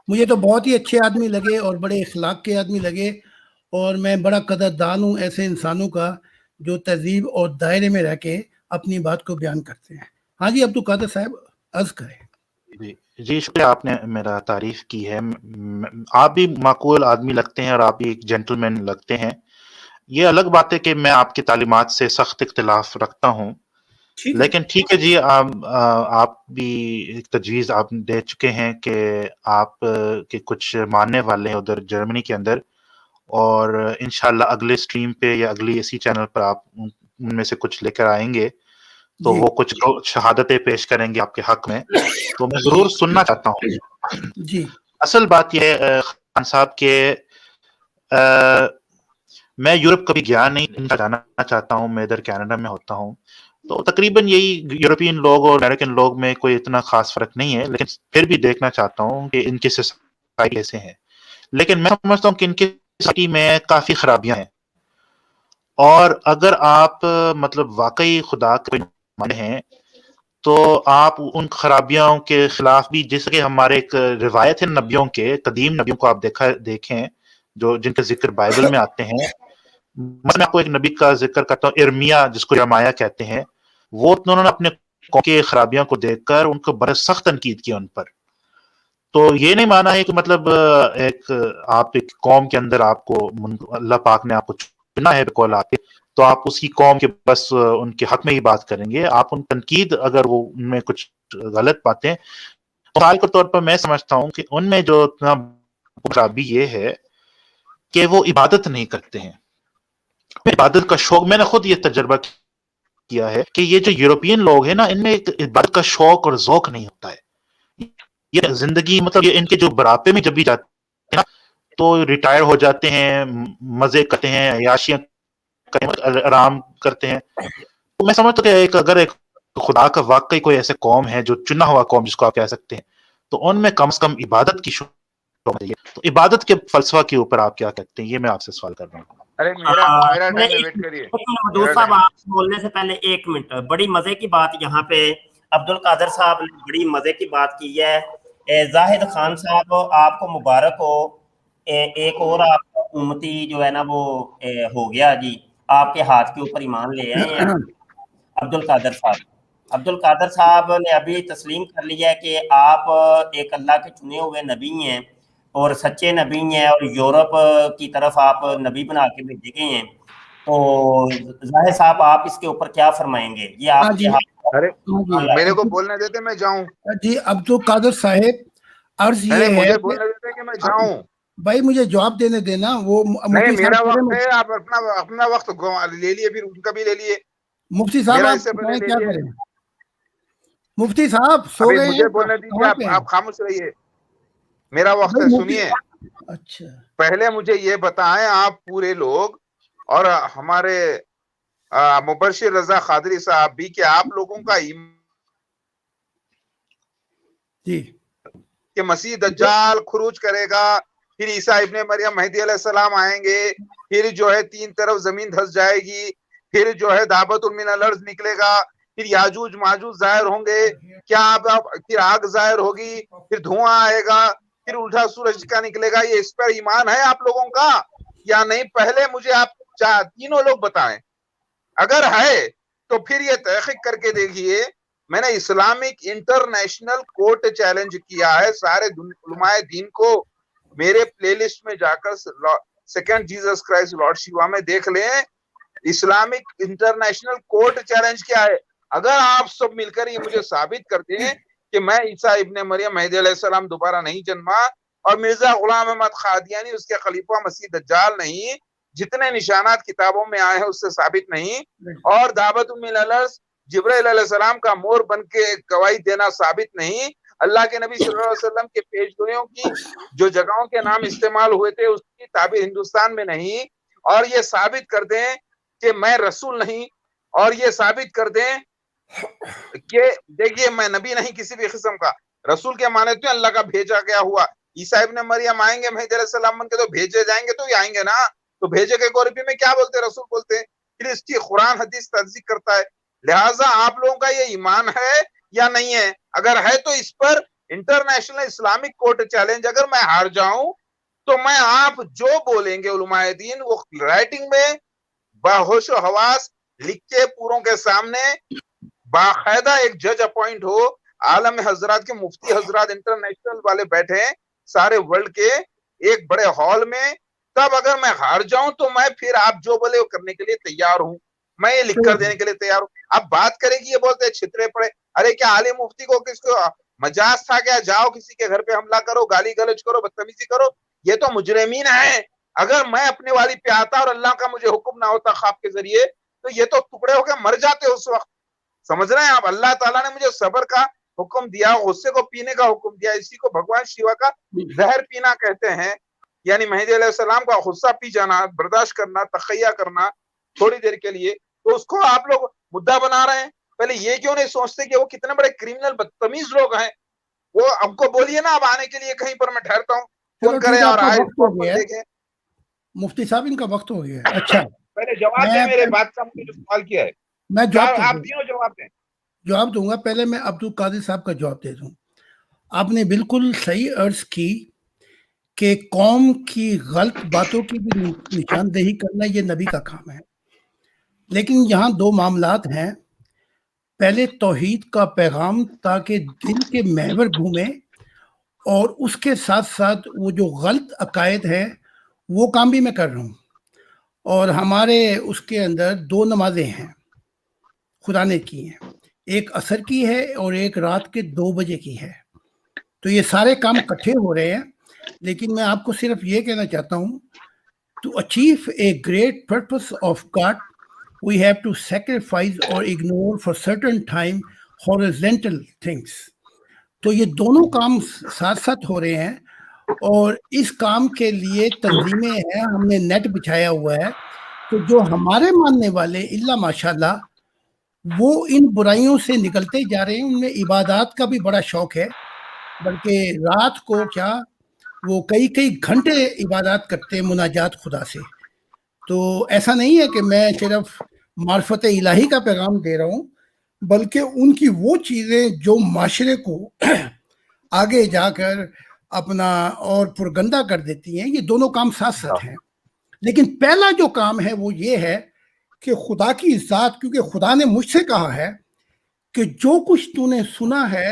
مجھے تو بہت ہی اچھے آدمی لگے اور بڑے اخلاق کے آدمی لگے, اور میں بڑا قدردان ہوں ایسے انسانوں کا جو تہذیب اور دائرے میں رہ کے اپنی بات کو بیان کرتے ہیں. ہاں جی عبد القادر صاحب عرض کریں. جی شکریہ, آپ نے میرا تعریف کی ہے. آپ بھی معقول آدمی لگتے ہیں اور آپ بھی ایک جینٹل مین لگتے ہیں. یہ الگ بات ہے کہ میں آپ کی تعلیمات سے سخت اختلاف رکھتا ہوں, لیکن ٹھیک ہے جی, آپ بھی ایک تجویز آپ دے چکے ہیں کہ آپ کے کچھ ماننے والے ہیں ادھر جرمنی کے اندر, اور انشاءاللہ اگلے سٹریم پہ یا اگلی اسی چینل پر آپ ان میں سے کچھ لے کر آئیں گے تو وہ کچھ شہادتیں پیش کریں گے آپ کے حق میں, تو میں ضرور سننا چاہتا ہوں. جی اصل بات یہ ہے خان صاحب کہ میں یورپ کبھی گیا نہیں, جانا چاہتا ہوں. میں ادھر کینیڈا میں ہوتا ہوں, تو تقریباً یہی یورپین لوگ اور امریکن لوگ میں کوئی اتنا خاص فرق نہیں ہے, لیکن پھر بھی دیکھنا چاہتا ہوں کہ ان کی سوسائٹی کیسے ہیں. لیکن میں سمجھتا ہوں کہ ان کی سوسائٹی میں کافی خرابیاں ہیں, اور اگر آپ مطلب واقعی خدا کے مانتے ہیں تو آپ ان خرابیوں کے خلاف بھی, جس کہ ہمارے ایک روایت ہے نبیوں کے, قدیم نبیوں کو آپ دیکھیں جو جن کا ذکر بائبل میں آتے ہیں. میں آپ کو ایک نبی کا ذکر کرتا ہوں, ارمیا, جس کو یرمیا کہتے ہیں. وہ انہوں نے اپنے قوم کی خرابیوں کو دیکھ کر ان کو بڑے سخت تنقید کیا ان پر. تو یہ نہیں مانا ہے کہ مطلب آپ ایک قوم کے اندر آپ کو اللہ پاک نے آپ کو چنا ہے بقول آپ کے, تو آپ اسی قوم کے بس ان کے حق میں ہی بات کریں گے. آپ ان تنقید اگر وہ ان میں کچھ غلط باتیں, مثال کے طور پر میں سمجھتا ہوں کہ ان میں جو اتنا خرابی یہ ہے کہ وہ عبادت نہیں کرتے ہیں. عبادت کا شوق, میں نے خود یہ تجربہ کیا ہے کہ یہ جو یورپین لوگ ہیں نا, ان میں عبادت کا شوق اور ذوق نہیں ہوتا ہے. یہ زندگی مطلب یہ ان کے جو بڑھاپے میں جب بھی جاتے ہیں نا, تو ریٹائر ہو جاتے ہیں, مزے کرتے ہیں, عیاشیاں آرام کرتے ہیں. تو میں سمجھتا کہ اگر ایک خدا کا واقعی کوئی ایسے قوم ہے جو چنا ہوا قوم جس کو آپ کہہ سکتے ہیں, تو ان میں کم از کم عبادت کی شروع ہوتی ہے. تو عبادت کے فلسفہ کے اوپر آپ کیا کہتے ہیں, یہ میں آپ سے سوال کر رہا ہوں. ارے میرا ٹائم ہے, ویٹ کریے. مدعو صاحب آپ بولنے سے پہلے ایک منٹ, بڑی مزے کی بات یہاں پہ عبد القادر صاحب نے بڑی مزے کی بات کی ہے. زاہد خان صاحب آپ کو مبارک ہو, ایک اور آپ امتی جو ہے نا وہ ہو گیا جی, آپ کے ہاتھ کے اوپر ایمان لے آئے ہیں عبد القادر صاحب. عبد القادر صاحب نے ابھی تسلیم کر لیا ہے کہ آپ ایک اللہ کے چنے ہوئے نبی ہیں اور سچے نبی ہیں, اور یورپ کی طرف آپ نبی بنا کے بھیجے گئے ہیں. تو ظاہر صاحب آپ اس کے اوپر کیا فرمائیں گے؟ یہ آپ کے ہاتھ. ارے میرے کو بولنے دیتے, میں جاؤں. جی عبد القادر صاحب, عرض یہ ہے مجھے بولنے دیتے کہ میں جاؤں. بھائی مجھے جواب دینے دینا. وہ نہیں, میرا وقت ہے, آپ اپنا وقت لے لیے, پھر ان کا بھی لے لیے. مفتی صاحب آپ کیا کریں؟ مفتی صاحب سو گئے ہیں, مجھے بولنے دیجیے, آپ خاموش رہیے, میرا وقت ہے, سنیے. اچھا پہلے مجھے یہ بتائیں آپ پورے لوگ اور ہمارے مبشر رضا قادری صاحب بھی, کہ آپ لوگوں کا جی کہ مسیح دجال خروج کرے گا, پھر عیسیٰ ابن مریم مہدی علیہ السلام آئیں گے, پھر جو ہے 3 طرف زمین دھس جائے گی, پھر جو ہے دابت من الارض نکلے گا, پھر یاجوج ماجوج ظاہر ہوں گے, کیا پھر آگ ظاہر ہوگی, پھر دھواں آئے گا, پھر الٹا سورج کا نکلے گا, یہ اس پر ایمان ہے آپ لوگوں کا یا نہیں؟ پہلے مجھے آپ تینوں لوگ بتائیں. اگر ہے تو پھر یہ تحقیق کر کے دیکھیے. میں نے اسلامک انٹرنیشنل کورٹ چیلنج کیا ہے سارے علماء دین کو. میرے پلے لسٹ میں جا کر سیکنڈ جیزس کرائسٹ لارڈ شیوا میں دیکھ لیں, اسلامک انٹرنیشنل کورٹ چیلنج کیا ہے. اگر آپ سب مل کر یہ مجھے ثابت کر دیں کہ میں عیسیٰ ابن مریم مہدی علیہ السلام دوبارہ نہیں جنما, اور مرزا غلام احمد قادیانی اس کے خلیفہ مسیح دجال نہیں, جتنے نشانات کتابوں میں آئے ہیں اس سے ثابت نہیں, اور دعوت من الارض جبرائیل علیہ السلام کا مور بن کے گواہی دینا ثابت نہیں, اللہ کے نبی صلی اللہ علیہ وسلم کے پیش گوئیوں کی جو جگہوں کے نام استعمال ہوئے تھے اس کی تعبیر ہندوستان میں نہیں, اور یہ ثابت کر دیں کہ میں رسول نہیں, اور یہ ثابت کر دیں کہ دیکھیے میں نبی نہیں کسی بھی قسم کا, رسول کے معنی تو اللہ کا بھیجا گیا ہوا. عیسیٰ ابن مریم آئیں گے مہدی علیہ السلام بن کے, تو بھیجے جائیں گے تو یہ آئیں گے نا, تو بھیجے کے عربی میں کیا بولتے, رسول بولتے ہیں. پھر اس کی قرآن حدیث تصدیق کرتا ہے. لہٰذا آپ لوگوں کا یہ ایمان ہے یا نہیں ہے؟ اگر ہے تو اس پر انٹرنیشنل اسلامک کورٹ چیلنج, اگر میں ہار جاؤں تو میں آپ جو بولیں گے علماء دین وہ رائٹنگ میں باہوش و حواس لکھ کے پوروں کے سامنے, باقاعدہ ایک جج اپوائنٹ ہو, عالم حضرات کے مفتی حضرات انٹرنیشنل والے بیٹھے ہیں سارے ورلڈ کے ایک بڑے ہال میں, تب اگر میں ہار جاؤں تو میں پھر آپ جو بولے وہ کرنے کے لیے تیار ہوں, میں یہ لکھ کر دینے کے لیے تیار ہوں. اب بات کرے گی یہ بولتے ہیں چھترے پڑے, ارے کیا عالم مفتی کو کس کو مجاز تھا کیا, جاؤ کسی کے گھر پہ حملہ کرو, گالی گلوچ کرو, بدتمیزی کرو, یہ تو مجرمین ہیں. اگر میں اپنے والی پہ آتا اور اللہ کا مجھے حکم نہ ہوتا خواب کے ذریعے, تو یہ تو ٹکڑے ہو کے مر جاتے اس وقت. سمجھ رہے ہیں آپ؟ اللہ تعالیٰ نے مجھے صبر کا حکم دیا, غصے کو پینے کا حکم دیا, اسی کو بھگوان شیوا کا زہر پینا کہتے ہیں, یعنی مہدی علیہ السلام کا غصہ پی جانا, برداشت کرنا, تخیہ کرنا تھوڑی دیر کے لیے. تو اس کو آپ لوگ مدعا بنا رہے ہیں. پہلے یہ کیوں نہیں سوچتے کہ وہ کتنے بڑے کرمنل بدتمیز لوگ ہیں؟ وہ ہم کو بولیے نا, اب آنے کے لیے کہیں پر میں ٹھہرتا ہوں, فون کریں اور آئے دیکھیں. مفتی صاحب ان کا وقت ہو گیا. اچھا پہلے جواب دیں میرے بات کا, مجھے جو سوال کیا ہے میں آپ تینوں جواب دیں. جواب دوں گا. پہلے میں عبد القادر صاحب کا جواب دے دوں. آپ نے بالکل صحیح عرض کی کہ قوم کی غلط باتوں کی بھی نشاندہی کرنا یہ نبی کا کام ہے. لیکن یہاں 2 معاملات ہیں. پہلے توحید کا پیغام تاکہ دل کے محور گھومے, اور اس کے ساتھ ساتھ وہ جو غلط عقائد ہے وہ کام بھی میں کر رہا ہوں. اور ہمارے اس کے اندر 2 نمازیں ہیں خدا نے کی ہیں, ایک عصر کی ہے اور ایک رات کے 2 بجے کی ہے. تو یہ سارے کام اکٹھے ہو رہے ہیں. لیکن میں آپ کو صرف یہ کہنا چاہتا ہوں, to achieve a great purpose of God we have to sacrifice or ignore for certain time horizontal things. تو یہ دونوں کام ساتھ ساتھ ہو رہے ہیں, اور اس کام کے لیے تنظیمیں ہیں, ہم نے نیٹ بچھایا ہوا ہے تو جو ہمارے ماننے والے اللہ ماشاءاللہ وہ ان برائیوں سے نکلتے جا رہے ہیں. ان میں عبادات کا بھی بڑا شوق ہے, بلکہ رات کو کیا وہ کئی گھنٹے عبادات کرتے ہیں مناجات خدا سے. تو ایسا نہیں ہے کہ میں صرف معرفت الہی کا پیغام دے رہا ہوں, بلکہ ان کی وہ چیزیں جو معاشرے کو آگے جا کر اپنا اور پرگندہ کر دیتی ہیں, یہ دونوں کام ساتھ ساتھ ہیں. لیکن پہلا جو کام ہے وہ یہ ہے کہ خدا کی ذات, کیونکہ خدا نے مجھ سے کہا ہے کہ جو کچھ تو نے سنا ہے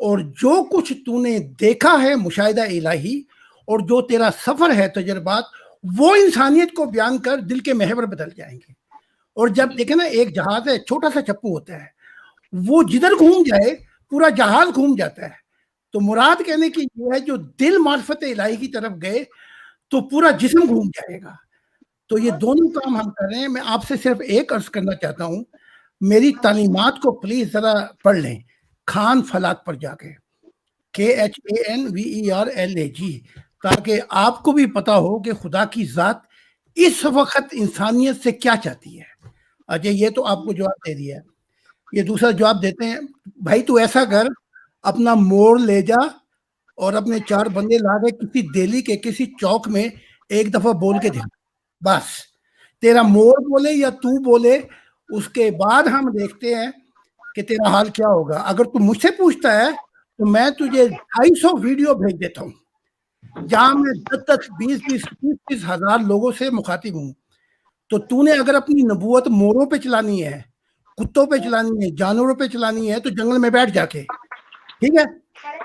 اور جو کچھ تو نے دیکھا ہے مشاہدہ الہی, اور جو تیرا سفر ہے تجربات, وہ انسانیت کو بیان کر دل کے محور بدل جائیں گے. اور جب دیکھیں نا ایک جہاز ہے, چھوٹا سا چپو ہوتا ہے, وہ جدھر گھوم جائے پورا جہاز گھوم جاتا ہے. تو مراد کہنے کی یہ ہے جو دل معرفت الہی کی طرف گئے تو پورا جسم گھوم جائے گا. تو یہ دونوں کام ہم کر رہے ہیں. میں آپ سے صرف ایک عرض کرنا چاہتا ہوں, میری تعلیمات کو پلیز ذرا پڑھ لیں خان فلاک پر جا کے, KHANVERLAG, تاکہ آپ کو بھی پتا ہو کہ خدا کی ذات اس وقت انسانیت سے کیا چاہتی ہے. اچھا یہ تو آپ کو جواب دے دیا ہے. یہ دوسرا جواب دیتے ہیں, بھائی تو ایسا کر اپنا موڑ لے جا اور اپنے 4 بندے لا کے کسی دہلی کے کسی چوک میں ایک دفعہ بول کے دکھا, بس تیرا موڑ بولے یا تو بولے, اس کے بعد ہم دیکھتے ہیں کہ تیرا حال کیا ہوگا. اگر تو مجھ سے پوچھتا ہے تو میں تجھے 250 ویڈیو بھیج دیتا ہوں جہاں میں 10 20 ہزار لوگوں سے مخاطب ہوں. تو نے اگر اپنی نبوت موروں پہ چلانی ہے, کتوں پہ چلانی ہے, جانوروں پہ چلانی ہے, تو جنگل میں بیٹھ جا کے, ٹھیک ہے,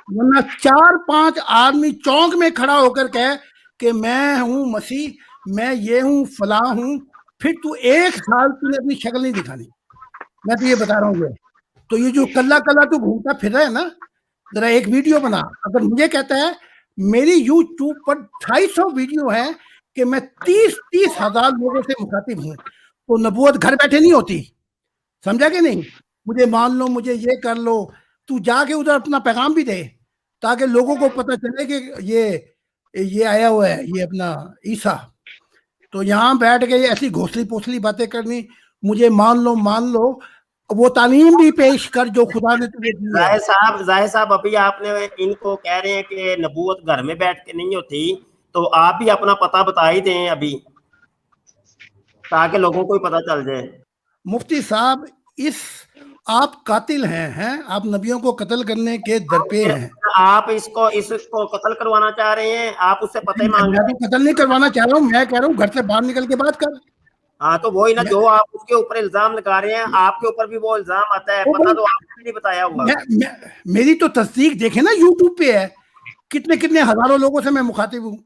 ورنہ 4-5 آدمی چونک میں کھڑا ہو کر کہے کہ میں ہوں مسیح, میں یہ ہوں فلاں ہوں, پھر تو 1 سال تو نے اپنی شکل نہیں دکھانی. میں تو یہ بتا رہا ہوں. تو یہ جو کلا تو گھومتا پھر رہا ہے نا, ذرا ایک ویڈیو بنا. اگر مجھے کہتا ہے میری یوٹیوب پر 250 ویڈیو ہیں کہ میں 30 ہزار لوگوں سے مخاطب ہوں, تو نبوت گھر بیٹھے نہیں ہوتی, سمجھا کہ نہیں. مجھے مان لو, مجھے یہ کر لو, تو جا کے ادھر اپنا پیغام بھی دے تاکہ لوگوں کو پتہ چلے کہ یہ آیا ہوا ہے, یہ اپنا عیسیٰ. تو یہاں بیٹھ کے ایسی گھوسلی پوسلی باتیں کرنی, مجھے مان لو, وہ تعلیم بھی پیش کر جو خدا نے تجھے دی ہے. ظاہر صاحب ابھی آپ نے ان کو کہہ رہے ہیں کہ نبوت گھر میں بیٹھ کے نہیں ہوتی, تو آپ بھی اپنا پتہ بتا ہی دیں ابھی تاکہ لوگوں کو پتہ چل جائے. مفتی صاحب آپ قاتل ہیں, آپ نبیوں کو قتل کرنے کے درپے ہیں. آپ اس کو قتل کروانا چاہ رہے ہیں, آپ اس سے پتہ مانگ رہے ہیں. میں قتل نہیں کروانا چاہ رہا ہوں, میں کہہ رہا ہوں گھر سے باہر نکل کے بات کر. ہاں تو وہی نا, جو آپ اس کے اوپر الزام لگا رہے ہیں, آپ کے اوپر بھی وہ الزام آتا ہے, پتہ تو آپ نے نہیں بتایا ہوگا. میری تو تصدیق دیکھیں نا, یوٹیوب پہ ہے, کتنے ہزاروں لوگوں سے میں مخاطب ہوں.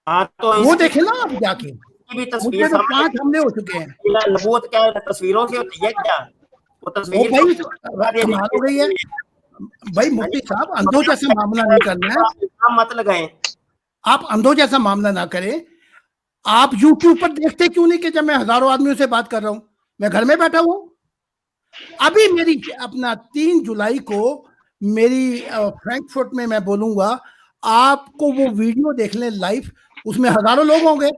ہاں تو وہ دیکھیں نا آپ جا کے, بھی مجھے تصویر تو 5 حملے ہو چکے ہیں. نبوت کیا تصویروں سے ہوتی ہے کیا؟ وہ وہ تصویر بھائی کمال ہو گئی ہے بھائی. مفتی صاحب اندھوں جیسا معاملہ نہیں کرنا ہے, مت لگائیں. آپ اندھوں جیسا معاملہ نہ کریں. آپ یوٹیوب پر دیکھتے کیوں نہیں کہ جب میں ہزاروں آدمیوں سے بات کر رہا ہوں, میں گھر میں بیٹھا ہوں. ابھی میری اپنا 3 جولائی کو میری فرینکفرٹ میں بولوں گا, آپ کو وہ ویڈیو دیکھ لیں لائیو, اس میں ہزاروں لوگ ہوں گے.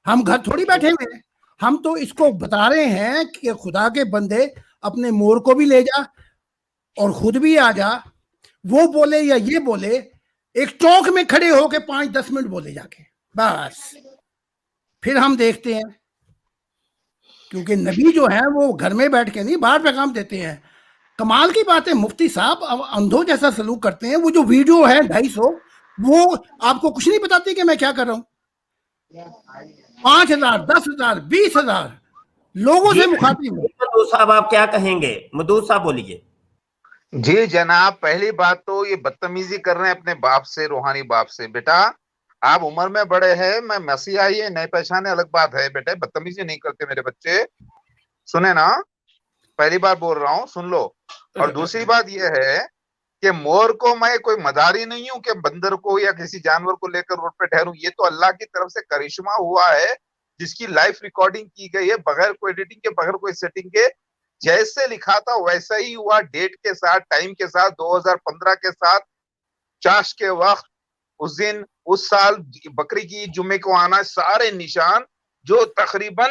ہم گھر تھوڑی بیٹھے ہوئے ہیں, ہم تو اس کو بتا رہے ہیں کہ خدا کے بندے اپنے مور کو بھی لے جا اور خود بھی آ جا, وہ بولے یا یہ بولے, ایک چوک میں کھڑے ہو کے 5-10 منٹ بولے جا کے, بس پھر ہم دیکھتے ہیں. کیونکہ نبی جو ہیں وہ گھر میں بیٹھ کے نہیں باہر پیغام دیتے ہیں. کمال کی بات ہے مفتی صاحب, اب اندھوں جیسا سلوک کرتے ہیں. وہ جو ویڈیو ہے 250, وہ آپ کو کچھ نہیں بتاتی کہ میں کیا کر رہا ہوں. 5,000 10,000 20,000 لوگوں سے مخاطب ہوں. مدود صاحب آپ کیا کہیں گے؟ مدود صاحب بولیے. جی جناب, پہلی بات تو یہ بدتمیزی کر رہے ہیں اپنے باپ سے, روحانی باپ سے. بیٹا آپ عمر میں بڑے ہیں, میں مسیحائی ہے, نئے پہچانے الگ بات ہے. بیٹے بدتمیزی نہیں کرتے میرے بچے, سنے نا, پہلی بار بول رہا ہوں, سن لو. اور دوسری بات یہ ہے کہ مور کو میں کوئی مداری نہیں ہوں کہ بندر کو یا کسی جانور کو لے کر روڈ پہ ٹھہروں. یہ تو اللہ کی طرف سے کرشمہ ہوا ہے جس کی لائف ریکارڈنگ کی گئی ہے, بغیر کوئی ایڈیٹنگ کے, بغیر کوئی سیٹنگ کے. جیسے لکھا تھا ویسا ہی ہوا, ڈیٹ کے ساتھ, ٹائم کے ساتھ, 2015 کے ساتھ, چاش کے وقت, اس دن, اس سال, بکری کی جمعے کو آنا, سارے نشان جو تقریباً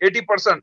80%,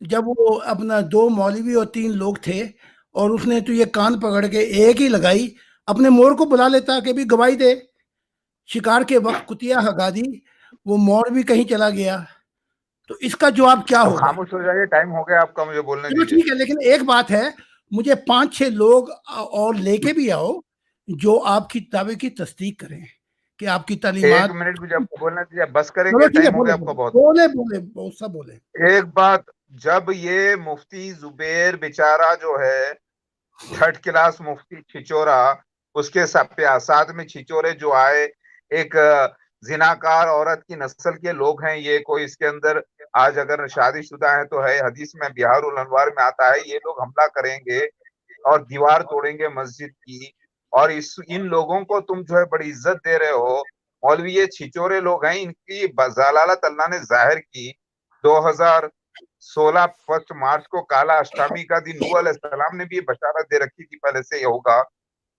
جب وہ اپنا 2 مولوی اور 3 لوگ تھے اور اس نے تو یہ کان پکڑ کے ایک ہی لگائی, اپنے مور کو بلا لیتا کہ بھی گواہی دے. شکار کے وقت کتیا ہگا دی, وہ مور بھی کہیں چلا گیا. تو اس کا جواب کیا اب ہوگا؟ خاموش ہو جائیے, ٹائم ہو گیا آپ کا, مجھے بولنے چلو دیجیے. ٹھیک ہے, لیکن ایک بات ہے, مجھے 5-6 لوگ اور لے کے بھی آؤ جو آپ کی دعوے کی تصدیق کریں کہ آپ کی ایک تعلیمات. منٹ مجھے آپ کو بولنا دیجیے, بس کریں چلو گے, ٹھیک ہے, ٹائم ہو بولے گیا آپ کا بہت. بولے بہت سا بولے. ایک بات, جب یہ مفتی زبیر بیچارہ جو ہے 3rd کلاس مفتی چھچورا, اس کے ساتھ میں چھچورے جو آئے, ایک زناکار عورت کی نسل کے لوگ ہیں یہ, کوئی اس کے اندر آج اگر شادی شدہ ہے تو ہے, حدیث میں بہار الانوار میں آتا ہے, یہ لوگ حملہ کریں گے اور دیوار توڑیں گے مسجد کی, اور ان لوگوں کو تم جو ہے بڑی عزت دے رہے ہو. مولوی یہ چھچورے لوگ ہیں, ان کی ضلالت اللہ نے ظاہر کی. 2016 1 مارچ کو کالا اشٹامی کا دن, نوح علیہ السلام نے بھی یہ بشارت دے رکھی تھی پہلے سے یہ ہوگا,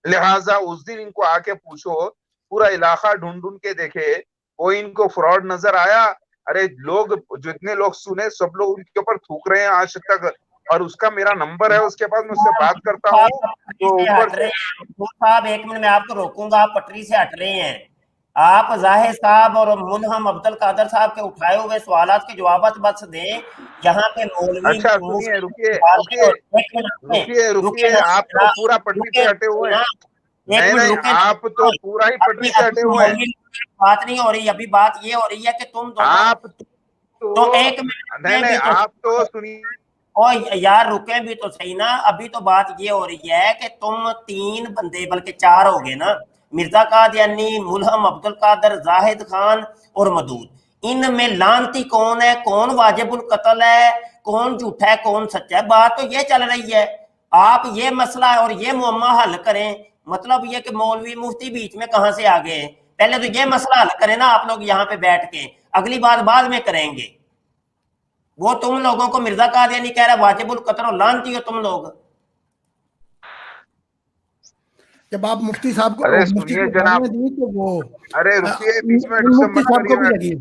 لہٰذا اس دن ان کو آ کے پوچھو, پورا علاقہ ڈھونڈ ڈھونڈ کے دیکھے, کوئی ان کو فراڈ نظر آیا؟ ارے لوگ جتنے لوگ سنے سب لوگ ان کے اوپر تھوک رہے ہیں آج تک, اور اس کا میرا نمبر ہے اس کے پاس, میں اس سے بات کرتا ہوں تو اوپر سے. صاحب 1 منٹ میں آپ کو روکوں گا, آپ پٹری سے ہٹ رہے ہیں. آپ ظاہر صاحب اور ملہم عبد القادر صاحب کے اٹھائے ہوئے سوالات کے جوابات بس دیں. یہاں پہ مولوی اچھا سنیے, رکیے, آپ تو پورا پٹری سے ہٹے ہوئے ہیں. نہیں, آپ تو پورا ہی پٹری سے ہٹے ہوئے ہیں. بات نہیں ہو رہی, ابھی بات یہ ہو رہی ہے کہ تم دونوں آپ تو 1 نہیں, آپ تو سنیے, یار رکیں بھی تو صحیح نا. ابھی تو بات یہ ہو رہی ہے کہ تم 3 بندے بلکہ 4 ہو گئے نا, مرزا قادیانی, ملہم عبد القادر, زاہد خان اور مدود. ان میں لانتی کون ہے, کون واجب القتل ہے, کون جھوٹا ہے, کون سچا ہے؟ بات تو یہ چل رہی ہے. آپ یہ مسئلہ اور یہ معمہ حل کریں. مطلب یہ کہ مولوی مفتی بیچ میں کہاں سے آ گئے؟ پہلے تو یہ مسئلہ حل کریں نا آپ لوگ یہاں پہ بیٹھ کے, اگلی بات بعد میں کریں گے. وہ تم لوگوں کو مرزا قادیانی کہہ رہا ہے واجب القتل اور لانتی ہو تم لوگ. جب آپ مفتی صاحب کو ارے مفتی سنیے کو جناب, گالیاں دیں تو وہ ارے رکیے, بیچ میں ڈسٹرب مفتی مت صاحب کو بھی کریے. لگی.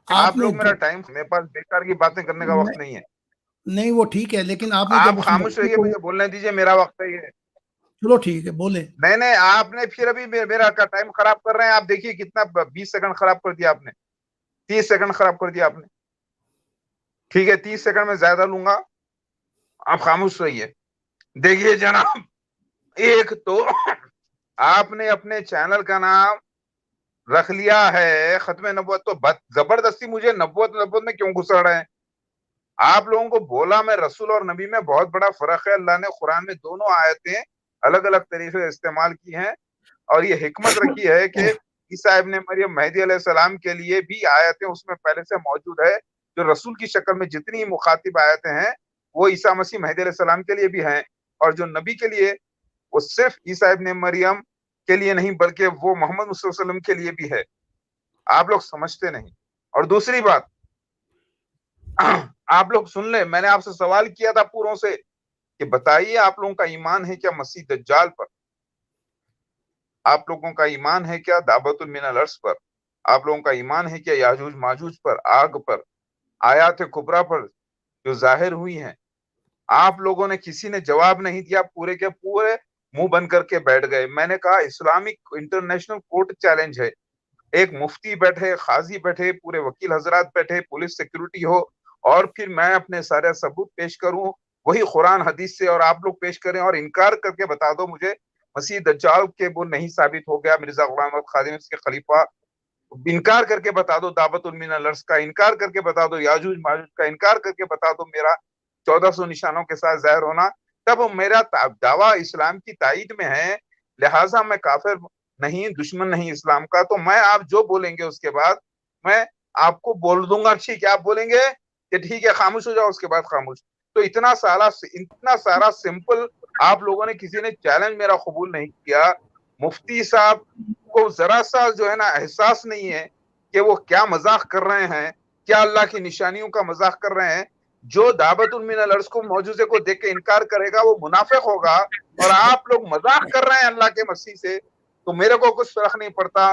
آپ لوگ میرا ٹائم, میرے پاس بیکار کی باتیں کرنے کا وقت نہیں ہے. نہیں وہ ٹھیک ہے, لیکن آپ نے جب آپ اس خاموش مفتی رہیے, کو. مجھے بولنے دیجیے, میرا وقت ہے یہ. چلو ٹھیک ہے, بولے. نہیں, آپ نے پھر ابھی میرا ٹائم خراب کر رہے ہیں. آپ دیکھیے کتنا 20 سیکنڈ خراب کر دیا آپ نے, 30 سیکنڈ خراب کر دیا آپ نے. ٹھیک ہے, 30 سیکنڈ میں زیادہ لوں گا, آپ خاموش رہیے. دیکھیے جناب, ایک تو آپ نے اپنے چینل کا نام رکھ لیا ہے ختم نبوت, تو زبردستی مجھے نبوت میں کیوں گھسڑ رہے ہیں؟ آپ لوگوں کو بولا میں رسول اور نبی میں بہت بڑا فرق ہے. اللہ نے قرآن میں دونوں آیتیں الگ الگ طریقے سے استعمال کی ہیں, اور یہ حکمت رکھی ہے کہ عیسیٰ ابن مریم مہدی علیہ السلام کے لیے بھی آیتیں اس میں پہلے سے موجود ہے. جو رسول کی شکل میں جتنی مخاطب آیتیں ہیں وہ عیسیٰ مسیح مہدی علیہ السلام کے لیے بھی ہیں, اور جو نبی کے لیے وہ صرف عیسیٰ ابن مریم کے لیے نہیں بلکہ وہ محمد صلی اللہ علیہ وسلم کے لیے بھی ہے. آپ لوگ سمجھتے نہیں. اور دوسری بات, آپ لوگ سن لیں, میں نے آپ سے سوال کیا تھا پوروں سے کہ بتائیے آپ لوگوں کا ایمان ہے کیا مسیح دجال پر؟ آپ لوگوں کا ایمان ہے کیا دعوت من الارض پر؟ آپ لوگوں کا ایمان ہے کیا یاجوج ماجوج پر, آگ پر, آیات کبریٰ پر جو ظاہر ہوئی ہیں؟ آپ لوگوں نے کسی نے جواب نہیں دیا, پورے کے پورے منہ بند کر کے بیٹھ گئے. میں نے کہا اسلامک انٹرنیشنل کورٹ چیلنج ہے, ایک مفتی بیٹھے, قاضی بیٹھے, پورے وکیل حضرات بیٹھے, پولیس سیکیورٹی ہو, اور پھر میں اپنے سارے ثبوت پیش کروں وہی قرآن حدیث سے, اور آپ لوگ پیش کریں اور انکار کر کے بتا دو مجھے مسیح دجال کے وہ نہیں ثابت ہو گیا, مرزا غلام احمد خادم اس کے خلیفہ, انکار کر کے بتا دو دعوت من الارض کا, انکار کر کے بتا دو یاجوج ماجوج کا, انکار کر کے بتا دو میرا 1400 نشانوں کے ساتھ ظاہر ہونا, تب میرا دعویٰ اسلام کی تائید میں ہے. لہٰذا میں کافر نہیں, دشمن نہیں اسلام کا. تو میں آپ جو بولیں گے اس کے بعد میں آپ کو بول دوں گا, ٹھیک ہے؟ آپ بولیں گے کہ ٹھیک ہے خاموش ہو جاؤ, اس کے بعد خاموش. تو اتنا سارا سمپل آپ لوگوں نے کسی نے چیلنج میرا قبول نہیں کیا. مفتی صاحب کو ذرا سا جو ہے نا احساس نہیں ہے کہ وہ کیا مذاق کر رہے ہیں, کیا اللہ کی نشانیوں کا مذاق کر رہے ہیں. جو دعوت من الارض کو معجزے کو دیکھ کے انکار کرے گا وہ منافق ہوگا, اور آپ لوگ مذاق کر رہے ہیں اللہ کے مسیح سے. تو میرے کو کچھ فرق نہیں پڑتا,